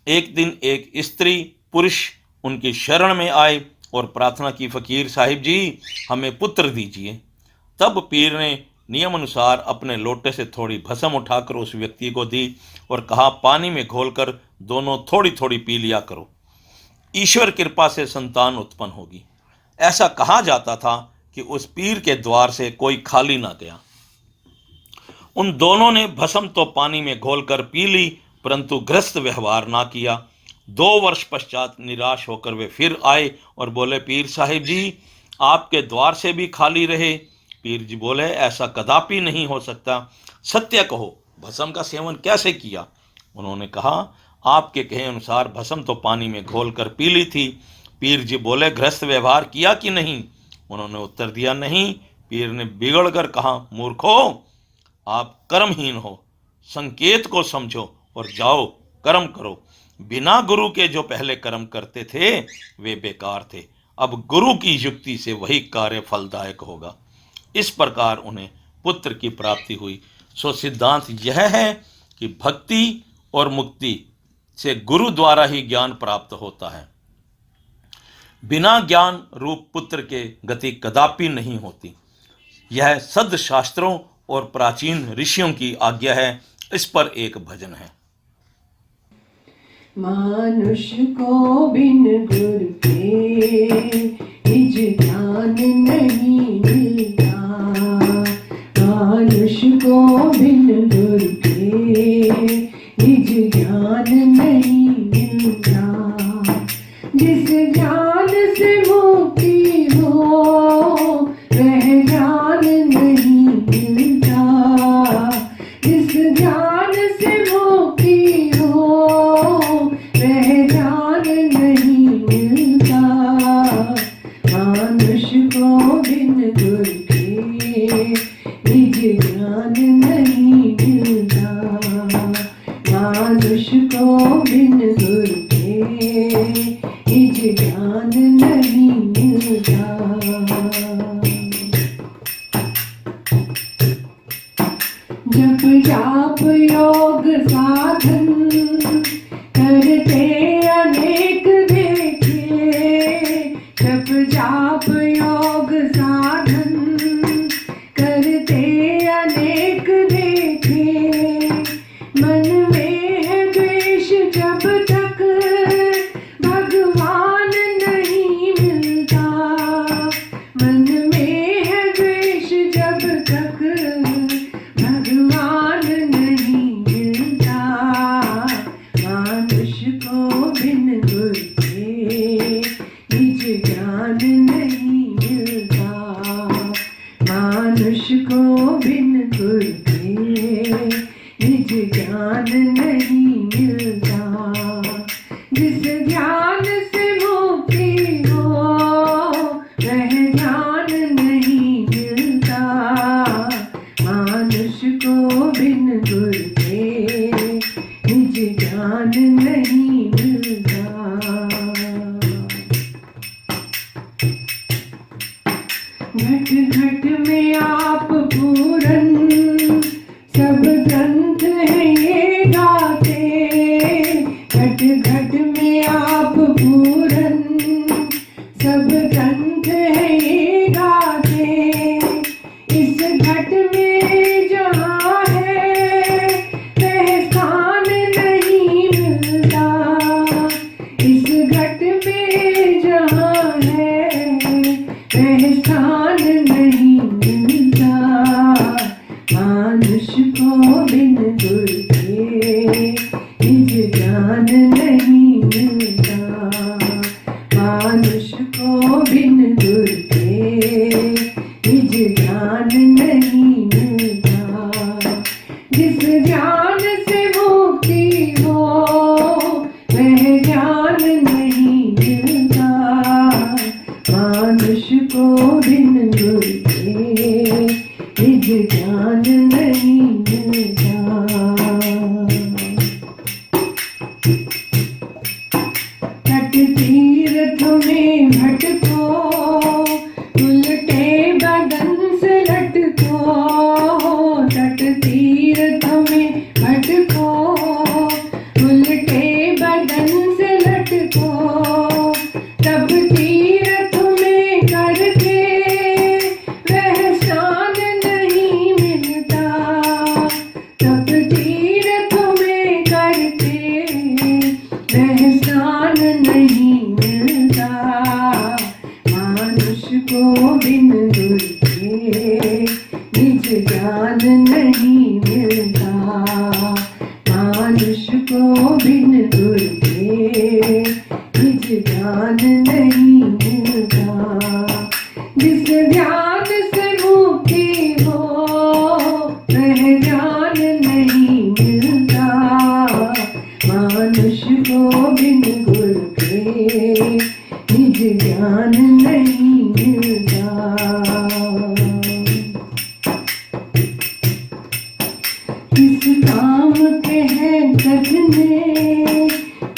[SPEAKER 1] एक दिन एक स्त्री पुरुष उनकी शरण में आए और प्रार्थना की, फकीर साहिब जी हमें पुत्र दीजिए। तब पीर ने नियम अनुसार अपने लोटे से थोड़ी भस्म उठाकर उस व्यक्ति को दी और कहा, पानी में घोलकर दोनों थोड़ी थोड़ी पी लिया करो, ईश्वर कृपा से संतान उत्पन्न होगी। ऐसा कहा जाता था कि उस पीर के द्वार से कोई खाली ना गया। उन दोनों ने भस्म तो पानी में घोलकर पी ली, परंतु गृहस्थ व्यवहार ना किया। 2 वर्ष पश्चात निराश होकर वे फिर आए और बोले, पीर साहिब जी, आपके द्वार से भी खाली रहे। पीर जी बोले, ऐसा कदापि नहीं हो सकता, सत्य कहो, भस्म का सेवन कैसे किया? उन्होंने कहा, आपके कहे अनुसार भस्म तो पानी में घोलकर पी ली थी। पीर जी बोले, गृहस्थ व्यवहार किया कि नहीं? उन्होंने उत्तर दिया, नहीं। पीर ने बिगड़ कर कहा, मूर्खो, आप कर्महीन हो, संकेत को समझो और जाओ कर्म करो। बिना गुरु के जो पहले कर्म करते थे वे बेकार थे, अब गुरु की युक्ति से वही कार्य फलदायक होगा। इस प्रकार उन्हें पुत्र की प्राप्ति हुई। सो सिद्धांत यह है कि भक्ति और मुक्ति से गुरु द्वारा ही ज्ञान प्राप्त होता है। बिना ज्ञान रूप पुत्र के गति कदापि नहीं होती। यह सद शास्त्रों और प्राचीन ऋषियों की आज्ञा है। इस पर एक भजन है।
[SPEAKER 3] मानुष को बिन गुर के निज ज्ञान नहीं मिलता। मानुष को बिन गुर के निज ज्ञान नहीं मिलता। जिस ज्ञान से मुक्ति हो वह ज्ञान नहीं मिलता। जिस ज्ञान से मुक्ति हो वह ज्ञान नहीं मिलता। मानुष को बिन गुर के निज ज्ञान नहीं मिलता। मानुष को बिन गुर के निज ज्ञान नहीं मिलता। जप जाप योग साधन करते अनेक देखे। जप जाप योग साधन करते अनेक देखे। मन में है द्वेष जब तक भगवान नहीं मिलता। मन में है द्वेष जब तक भगवान नहीं मिलता। मानुष को बिन गुर के निज ज्ञान नहीं मिलता। मानुष को बिन गुर के निज ज्ञान नहीं मिलता। जिस ज्ञान से मुक्ति हो वह ज्ञान नहीं मिलता। मानुष को बिन गुर के निज ज्ञान नहीं मिलता। घट घट में आप पूरन सब ग्रंथ हैं ये गाते। घट घट में आप पूरन सब ग्रंथ हैं ये गाते। इस घट में जहाँ है वह स्थान नहीं मिलता। इस घट में जहाँ है वह स्थान नहीं मिलता। मानुष को बिन गुर के निज ज्ञान नहीं मिलता। मानुष को बिन गुर के निज ज्ञान नहीं मिलता। जिस ज्ञान से मुक्ति हो वह ज्ञान नहीं मिलता। मानुष को बिन गुर के निज ज्ञान नहीं मिलता। तट तीर्थ में भटको उल्टे बदन से लटको। तट तीर्थ में भटको उल्टे बदन से लटको। तब तीर्थ में करके वह स्नान नहीं मिलता। तब तीर्थ में करके वह स्नान नहीं मिलता। मानुष को बिन गुर ज्ञान नहीं मिलता। जिस ज्ञान से मुक्ति हो वह ज्ञान नहीं मिलता। मनुष्य को बिन गुरु के निज ज्ञान नहीं मिलता। किस काम के हैं कथने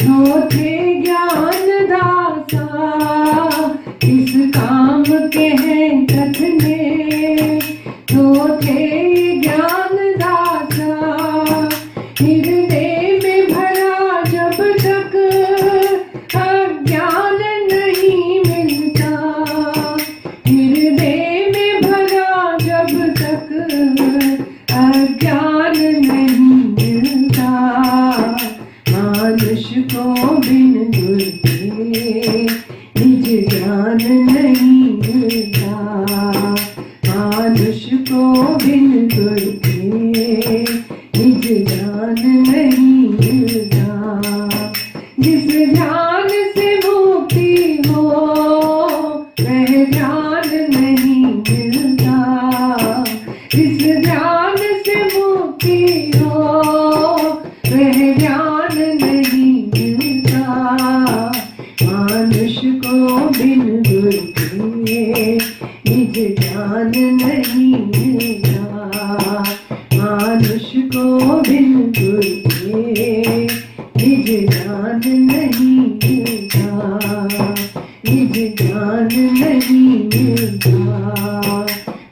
[SPEAKER 3] थोथे ज्ञान दासा। किस काम के हैं कथने थोथे ज्ञान दासा। हृदय में भरा जब तक अज्ञान नहीं मिलता। हृदय में भरा जब तक अज्ञान नहीं मिलता। मनुष्य को बिन गुरु के निज ज्ञान नहीं मिलता। मनुष्य को बिन गुरु के निज ज्ञान नहीं मिलता। जिस ज्ञान से मुक्ति हो वह ज्ञान नहीं मिलता। जिस ज्ञान से मुक्ति हो वह ज्ञान नहीं मिलता। मनुष्य को बिन गुरु के निज ज्ञान नहीं मिलता। मनुष्य को बिन गुरु के निज ज्ञान नहीं मिलता। निज ज्ञान नहीं मिलता।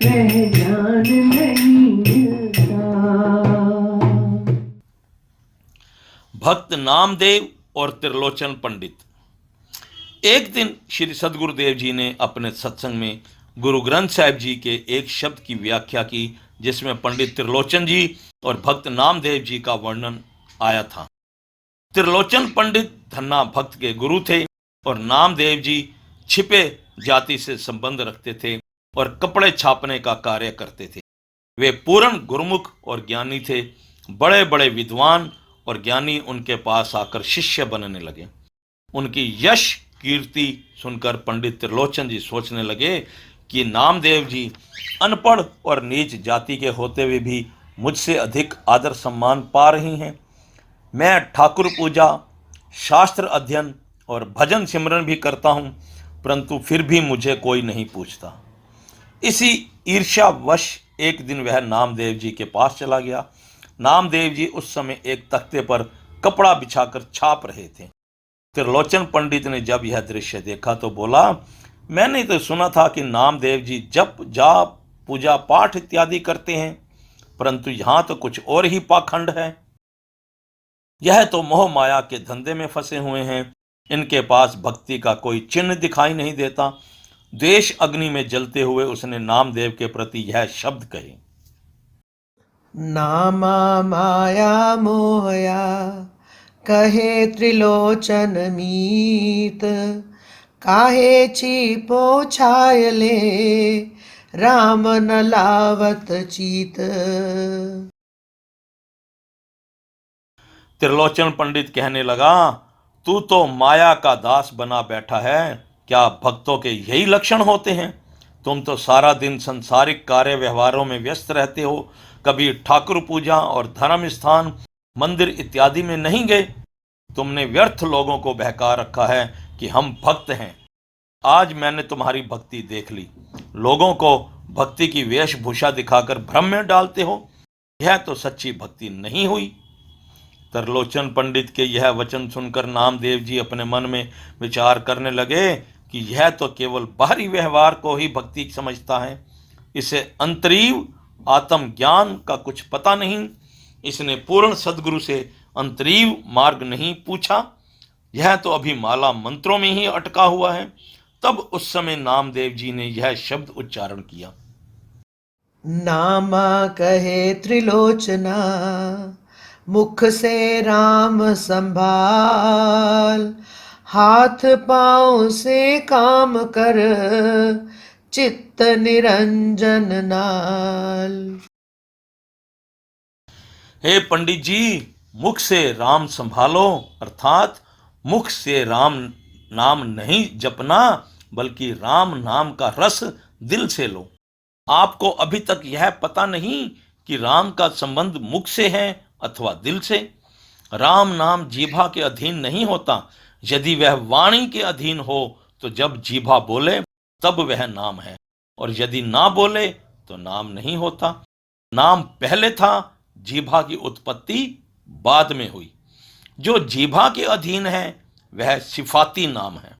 [SPEAKER 3] वह ज्ञान नहीं मिलता।
[SPEAKER 1] भक्त नामदेव और त्रिलोचन पंडित। एक दिन श्री सदगुरुदेव जी ने अपने सत्संग में गुरु ग्रंथ साहिब जी के एक शब्द की व्याख्या की जिसमें पंडित त्रिलोचन जी और भक्त नामदेव जी का वर्णन आया था। त्रिलोचन पंडित धन्ना भक्त के गुरु थे और नामदेव जी छिपे जाति से संबंध रखते थे और कपड़े छापने का कार्य करते थे। वे पूर्ण गुरुमुख और ज्ञानी थे। बड़े बड़े विद्वान और ज्ञानी उनके पास आकर शिष्य बनने लगे। उनकी यश कीर्ति सुनकर पंडित त्रिलोचन जी सोचने लगे कि नामदेव जी अनपढ़ और नीच जाति के होते हुए भी मुझसे अधिक आदर सम्मान पा रही हैं। मैं ठाकुर पूजा, शास्त्र अध्ययन और भजन सिमरन भी करता हूँ, परंतु फिर भी मुझे कोई नहीं पूछता। इसी ईर्ष्यावश एक दिन वह नामदेव जी के पास चला गया। नामदेव जी उस समय एक तख्ते पर कपड़ा बिछाकर छाप रहे थे। त्रिलोचन पंडित ने जब यह दृश्य देखा तो बोला, मैंने तो सुना था कि नामदेव जी जप जाप पूजा पाठ इत्यादि करते हैं, परंतु यहाँ तो कुछ और ही पाखंड है। यह तो मोह माया के धंधे में फंसे हुए हैं। इनके पास भक्ति का कोई चिन्ह दिखाई नहीं देता। द्वेष अग्नि में जलते हुए उसने नामदेव के प्रति यह शब्द कहे,
[SPEAKER 2] नामा माया मोहया कहे त्रिलोचन मीत। काहे छिपो छायले राम न लावत चीत।
[SPEAKER 1] त्रिलोचन पंडित कहने लगा, तू तो माया का दास बना बैठा है। क्या भक्तों के यही लक्षण होते हैं? तुम तो सारा दिन संसारिक कार्य व्यवहारों में व्यस्त रहते हो, कभी ठाकुर पूजा और धर्म स्थान मंदिर इत्यादि में नहीं गए। तुमने व्यर्थ लोगों को बहका रखा है कि हम भक्त हैं। आज मैंने तुम्हारी भक्ति देख ली। लोगों को भक्ति की वेशभूषा दिखाकर भ्रम में डालते हो। यह तो सच्ची भक्ति नहीं हुई। त्रिलोचन पंडित के यह वचन सुनकर नामदेव जी अपने मन में विचार करने लगे कि यह तो केवल बाहरी व्यवहार को ही भक्ति समझता है। इसे अंतरीव आत्मज्ञान का कुछ पता नहीं। इसने पूर्ण सद्गुरु से अंतरीव मार्ग नहीं पूछा। यह तो अभी माला मंत्रों में ही अटका हुआ है। तब उस समय नामदेव जी ने यह शब्द उच्चारण किया,
[SPEAKER 2] नामा कहे त्रिलोचना मुख से राम संभाल। हाथ पांव से काम कर चित्त निरंजन नाल।
[SPEAKER 1] हे पंडित जी, मुख से राम संभालो, अर्थात मुख से राम नाम नहीं जपना, बल्कि राम नाम का रस दिल से लो। आपको अभी तक यह पता नहीं कि राम का संबंध मुख से है अथवा दिल से। राम नाम जीभा के अधीन नहीं होता। यदि वह वाणी के अधीन हो तो जब जीभा बोले तब वह नाम है, और यदि ना बोले तो नाम नहीं होता। नाम पहले था, जीभा की उत्पत्ति बाद में हुई। जो जीभा के अधीन है वह सिफाती नाम है।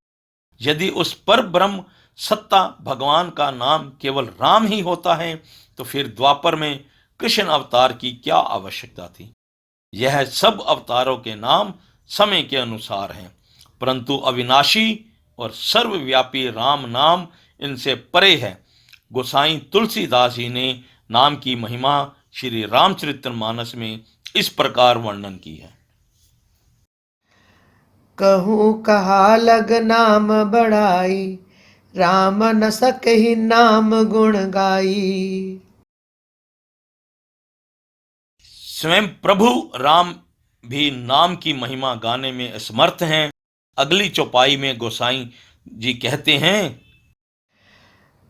[SPEAKER 1] यदि उस पर ब्रह्म सत्ता भगवान का नाम केवल राम ही होता है तो फिर द्वापर में कृष्ण अवतार की क्या आवश्यकता थी। यह सब अवतारों के नाम समय के अनुसार हैं, परंतु अविनाशी और सर्वव्यापी राम नाम इनसे परे है। गोसाई तुलसीदास जी ने नाम की महिमा श्री रामचरितमानस में इस प्रकार वर्णन की है।
[SPEAKER 2] कहूँ कहा लग नाम बढ़ाई, राम न सकहि नाम गुण गाई।
[SPEAKER 1] स्वयं प्रभु राम भी नाम की महिमा गाने में असमर्थ हैं। अगली चौपाई में गोसाई जी कहते हैं,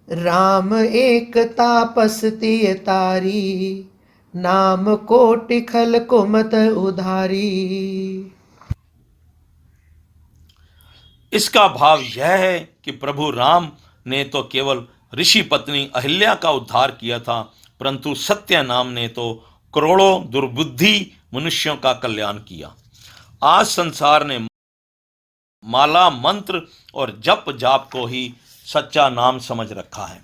[SPEAKER 2] राम एक तापस तिय तारी, नाम कोटि खल कुमत उधारी।
[SPEAKER 1] इसका भाव यह है कि प्रभु राम ने तो केवल ऋषि पत्नी अहिल्या का उद्धार किया था, परंतु सत्य नाम ने तो करोड़ों दुर्बुद्धि मनुष्यों का कल्याण किया। आज संसार ने माला मंत्र और जप जाप को ही सच्चा नाम समझ रखा है,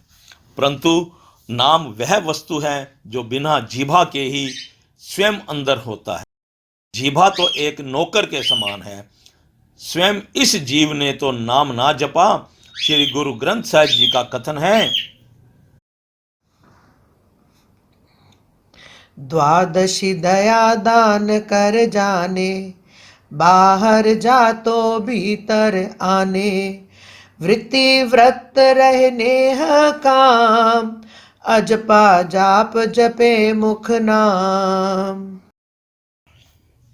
[SPEAKER 1] परंतु नाम वह वस्तु है जो बिना जीभा के ही स्वयं अंदर होता है। जीभा तो एक नौकर के समान है। स्वयं इस जीव ने तो नाम ना जपा। श्री गुरु ग्रंथ साहिब जी का कथन है,
[SPEAKER 2] द्वादशी दया दान कर जाने, बाहर जा तो भीतर आने। वृत्ति व्रत रहने काम, अजपा जाप जपे मुख नाम।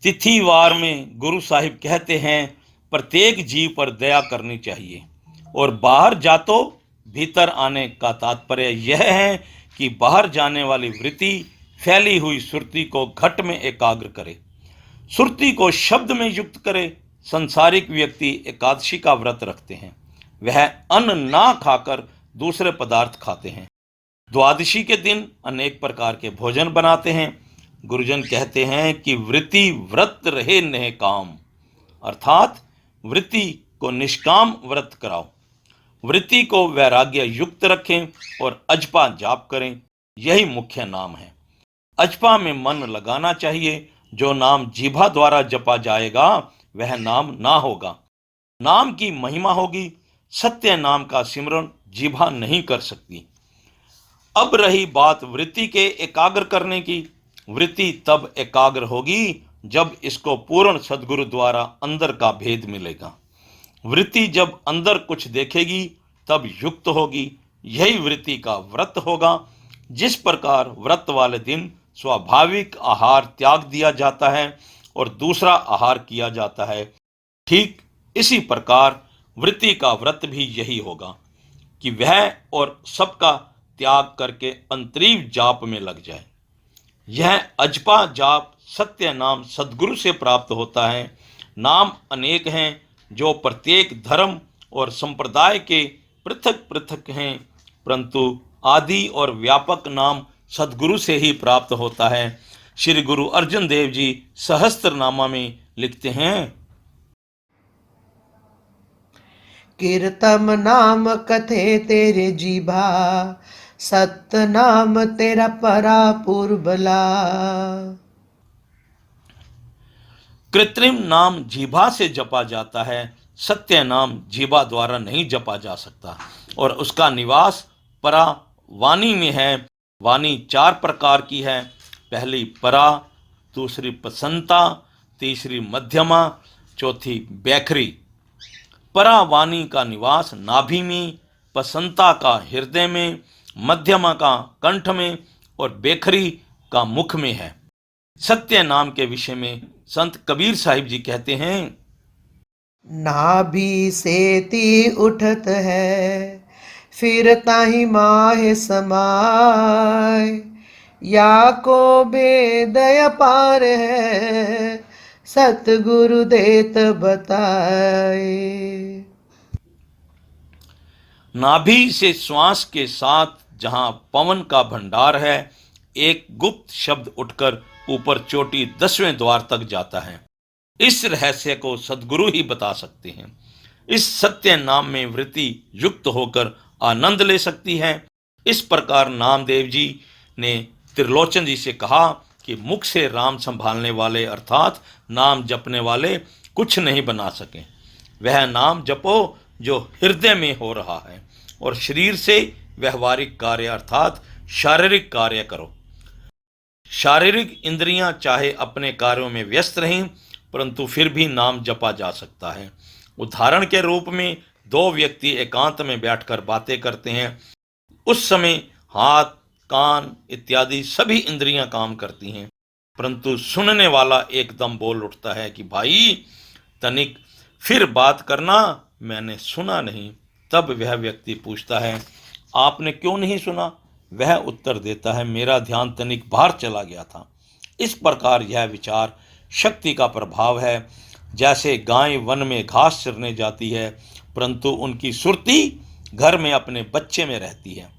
[SPEAKER 1] तिथिवार में गुरु साहिब कहते हैं प्रत्येक जीव पर दया करनी चाहिए, और बाहर जा तो भीतर आने का तात्पर्य यह है कि बाहर जाने वाली वृत्ति फैली हुई सुरती को घट में एकाग्र करे, सुरती को शब्द में युक्त करे। संसारिक व्यक्ति एकादशी का व्रत रखते हैं, वह अन्न ना खाकर दूसरे पदार्थ खाते हैं। द्वादशी के दिन अनेक प्रकार के भोजन बनाते हैं। गुरुजन कहते हैं कि वृत्ति व्रत रहे नह काम, अर्थात वृत्ति को निष्काम व्रत कराओ। वृत्ति को वैराग्य युक्त रखें और अजपा जाप करें, यही मुख्य नाम है। अजपा में मन लगाना चाहिए। जो नाम जीभा द्वारा जपा जाएगा वह नाम ना होगा। नाम की महिमा होगी, सत्य नाम का सिमरन जीभा नहीं कर सकती। अब रही बात वृत्ति के एकाग्र करने की। वृत्ति तब एकाग्र होगी जब इसको पूर्ण सद्गुरु द्वारा अंदर का भेद मिलेगा। वृत्ति जब अंदर कुछ देखेगी तब युक्त होगी। यही वृत्ति का व्रत होगा। जिस प्रकार व्रत वाले दिन स्वाभाविक आहार त्याग दिया जाता है और दूसरा आहार किया जाता है, ठीक इसी प्रकार वृत्ति का व्रत भी यही होगा कि वह और सबका त्याग करके अंतरीव जाप में लग जाए। यह अजपा जाप सत्य नाम सद्गुरु से प्राप्त होता है। नाम अनेक हैं जो प्रत्येक धर्म और संप्रदाय के पृथक पृथक हैं, परंतु आदि और व्यापक नाम सद्गुरु से ही प्राप्त होता है। श्री गुरु अर्जन देव जी सहस्त्रनामा में लिखते हैं,
[SPEAKER 2] कीर्तम नाम कथे तेरे जीभा, सत्य नाम तेरा परा पुरबला।
[SPEAKER 1] कृत्रिम नाम जीभा से जपा जाता है, सत्य नाम जीभा द्वारा नहीं जपा जा सकता, और उसका निवास परा वाणी में है। वाणी 4 प्रकार की है। पहली परा, दूसरी पसंता, तीसरी मध्यमा, चौथी बैखरी। परा वाणी का निवास नाभि में, पसंता का हृदय में, मध्यमा का कंठ में और बेखरी का मुख में है। सत्य नाम के विषय में संत कबीर साहिब जी कहते हैं,
[SPEAKER 2] नाभि सेती उठत है, फिर ताहि माहे समाय। या को बेदय पार है, सतगुरु देत बताए।
[SPEAKER 1] नाभि से श्वास के साथ जहां पवन का भंडार है, एक गुप्त शब्द उठकर ऊपर चोटी 10वें द्वार तक जाता है। इस रहस्य को सदगुरु ही बता सकते हैं। इस सत्य नाम में वृत्ति युक्त होकर आनंद ले सकती है। इस प्रकार नामदेव जी ने त्रिलोचन जी से कहा कि मुख से राम संभालने वाले अर्थात नाम जपने वाले कुछ नहीं बना सके। वह नाम जपो जो हृदय में हो रहा है, और शरीर से व्यवहारिक कार्य अर्थात शारीरिक कार्य करो। शारीरिक इंद्रियां चाहे अपने कार्यों में व्यस्त रहें, परंतु फिर भी नाम जपा जा सकता है। उदाहरण के रूप में दो व्यक्ति एकांत में बैठकर बातें करते हैं। उस समय हाथ, कान इत्यादि सभी इंद्रियां काम करती हैं, परंतु सुनने वाला एकदम बोल उठता है कि भाई तनिक फिर बात करना, मैंने सुना नहीं। तब वह व्यक्ति पूछता है, आपने क्यों नहीं सुना? वह उत्तर देता है, मेरा ध्यान तनिक बाहर चला गया था। इस प्रकार यह विचार शक्ति का प्रभाव है। जैसे गाय वन में घास चरने जाती है, परंतु उनकी सुरती घर में अपने बच्चे में रहती है।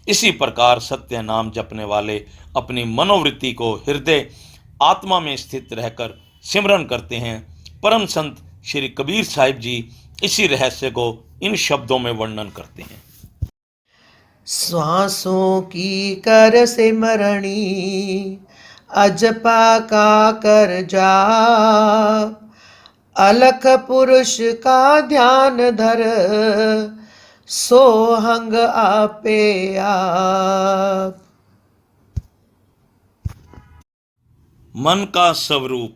[SPEAKER 1] इसी प्रकार सत्य नाम जपने वाले अपनी मनोवृत्ति को हृदय आत्मा में स्थित रहकर सिमरन करते हैं। परम संत श्री कबीर साहिब जी इसी रहस्य को इन शब्दों में वर्णन करते हैं।
[SPEAKER 2] श्वासों की कर सिमरणी, अजपा का कर जाप। अलख पुरुष का ध्यान धर, सोहंग आपे आप।
[SPEAKER 1] मन का स्वरूप।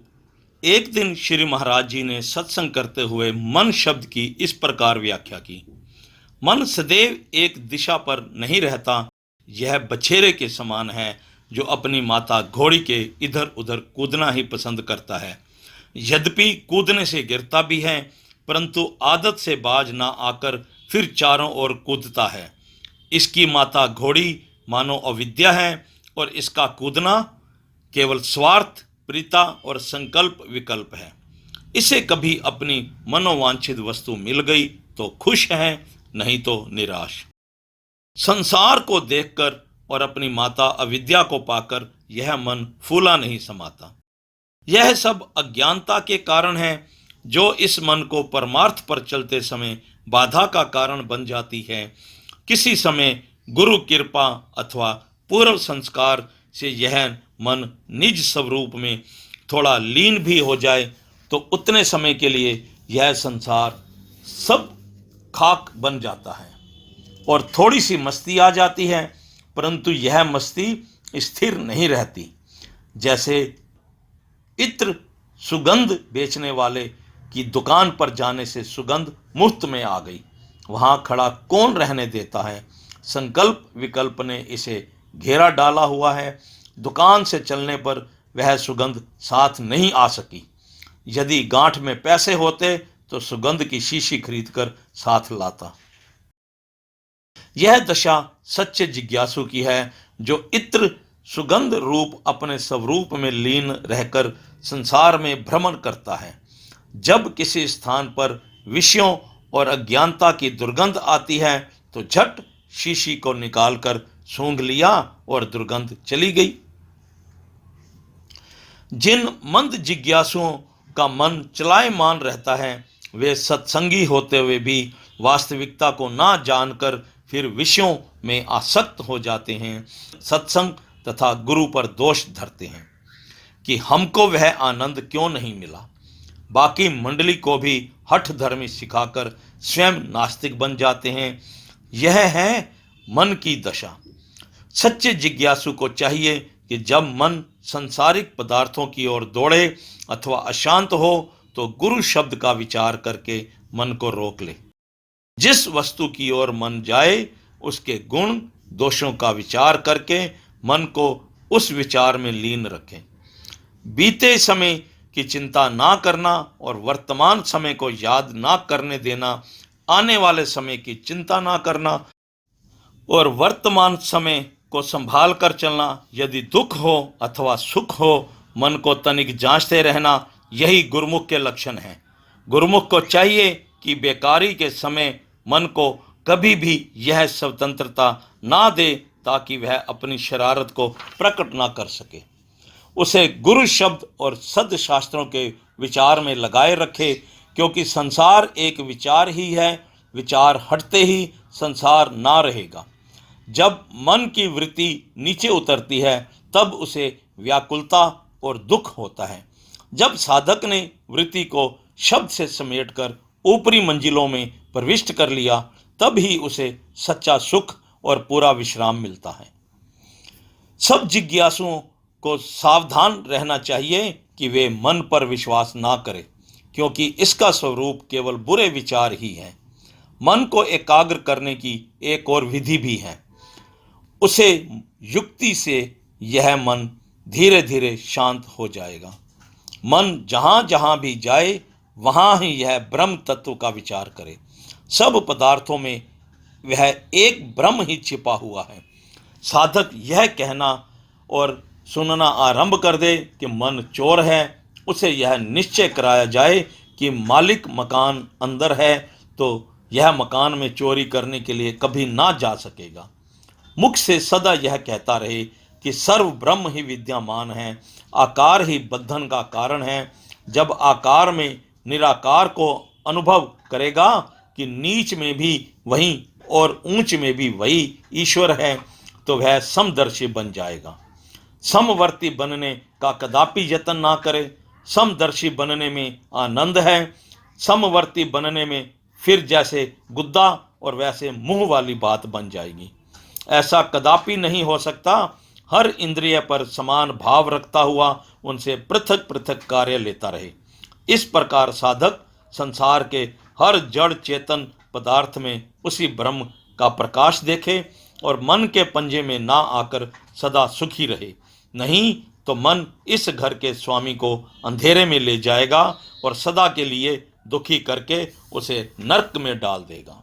[SPEAKER 1] एक दिन श्री महाराज जी ने सत्संग करते हुए मन शब्द की इस प्रकार व्याख्या की। मन सदैव एक दिशा पर नहीं रहता। यह बछेरे के समान है जो अपनी माता घोड़ी के इधर उधर कूदना ही पसंद करता है। यद्यपि कूदने से गिरता भी है, परंतु आदत से बाज ना आकर फिर चारों ओर कूदता है। इसकी माता घोड़ी मानो अविद्या है, और इसका कूदना केवल स्वार्थ, प्रीता और संकल्प विकल्प है। इसे कभी अपनी मनोवांछित वस्तु मिल गई तो खुश है, नहीं तो निराश। संसार को देखकर और अपनी माता अविद्या को पाकर यह मन फूला नहीं समाता। यह सब अज्ञानता के कारण है, जो इस मन को परमार्थ पर चलते समय बाधा का कारण बन जाती है। किसी समय गुरु कृपा अथवा पूर्व संस्कार से यह मन निज स्वरूप में थोड़ा लीन भी हो जाए तो उतने समय के लिए यह संसार सब खाक बन जाता है और थोड़ी सी मस्ती आ जाती है, परंतु यह मस्ती स्थिर नहीं रहती। जैसे इत्र सुगंध बेचने वाले की दुकान पर जाने से सुगंध मुफ्त में आ गई, वहां खड़ा कौन रहने देता है? संकल्प विकल्प ने इसे घेरा डाला हुआ है। दुकान से चलने पर वह सुगंध साथ नहीं आ सकी। यदि गांठ में पैसे होते तो सुगंध की शीशी खरीदकर साथ लाता। यह दशा सच्चे जिज्ञासु की है, जो इत्र सुगंध रूप अपने स्वरूप में लीन रहकर संसार में भ्रमण करता है। जब किसी स्थान पर विषयों और अज्ञानता की दुर्गंध आती है तो झट शीशी को निकालकर सूंघ लिया और दुर्गंध चली गई। जिन मंद जिज्ञासुओं का मन चलायमान रहता है, वे सत्संगी होते हुए भी वास्तविकता को ना जानकर फिर विषयों में आसक्त हो जाते हैं। सत्संग तथा गुरु पर दोष धरते हैं कि हमको वह आनंद क्यों नहीं मिला। बाकी मंडली को भी हठ धर्मी सिखाकर स्वयं नास्तिक बन जाते हैं। यह है मन की दशा। सच्चे जिज्ञासु को चाहिए कि जब मन सांसारिक पदार्थों की ओर दौड़े अथवा अशांत हो तो गुरु शब्द का विचार करके मन को रोक ले। जिस वस्तु की ओर मन जाए उसके गुण दोषों का विचार करके मन को उस विचार में लीन रखें। बीते समय की चिंता ना करना और वर्तमान समय को याद ना करने देना, आने वाले समय की चिंता ना करना और वर्तमान समय को संभाल कर चलना। यदि दुख हो अथवा सुख हो, मन को तनिक जांचते रहना, यही गुरुमुख के लक्षण हैं। गुरुमुख को चाहिए कि बेकारी के समय मन को कभी भी यह स्वतंत्रता ना दे, ताकि वह अपनी शरारत को प्रकट ना कर सके। उसे गुरु शब्द और सदशास्त्रों के विचार में लगाए रखे, क्योंकि संसार एक विचार ही है। विचार हटते ही संसार ना रहेगा। जब मन की वृत्ति नीचे उतरती है, तब उसे व्याकुलता और दुख होता है। जब साधक ने वृत्ति को शब्द से समेटकर ऊपरी मंजिलों में प्रविष्ट कर लिया, तब ही उसे सच्चा सुख और पूरा विश्राम मिलता है। सब जिज्ञासुओं को सावधान रहना चाहिए कि वे मन पर विश्वास ना करें, क्योंकि इसका स्वरूप केवल बुरे विचार ही है। मन को एकाग्र करने की एक और विधि भी है। उसे युक्ति से यह मन धीरे धीरे शांत हो जाएगा। मन जहाँ जहाँ भी जाए, वहाँ ही यह ब्रह्म तत्व का विचार करे। सब पदार्थों में वह एक ब्रह्म ही छिपा हुआ है। साधक यह कहना और सुनना आरंभ कर दे कि मन चोर है, उसे यह निश्चय कराया जाए कि मालिक मकान अंदर है, तो यह मकान में चोरी करने के लिए कभी ना जा सकेगा। मुख से सदा यह कहता रहे कि सर्व ब्रह्म ही विद्यमान है, आकार ही बंधन का कारण है। जब आकार में निराकार को अनुभव करेगा कि नीच में भी वही और ऊंच में भी वही ईश्वर है, तो वह समदर्शी बन जाएगा। समवर्ती बनने का कदापि यत्न ना करे। समदर्शी बनने में आनंद है। समवर्ती बनने में फिर जैसे गुद्दा और वैसे मुंह वाली बात बन जाएगी। ऐसा कदापि नहीं हो सकता। हर इंद्रिय पर समान भाव रखता हुआ उनसे पृथक पृथक कार्य लेता रहे। इस प्रकार साधक संसार के हर जड़ चेतन पदार्थ में उसी ब्रह्म का प्रकाश देखे और मन के पंजे में ना आकर सदा सुखी रहे। नहीं तो मन इस घर के स्वामी को अंधेरे में ले जाएगा और सदा के लिए दुखी करके उसे नरक में डाल देगा।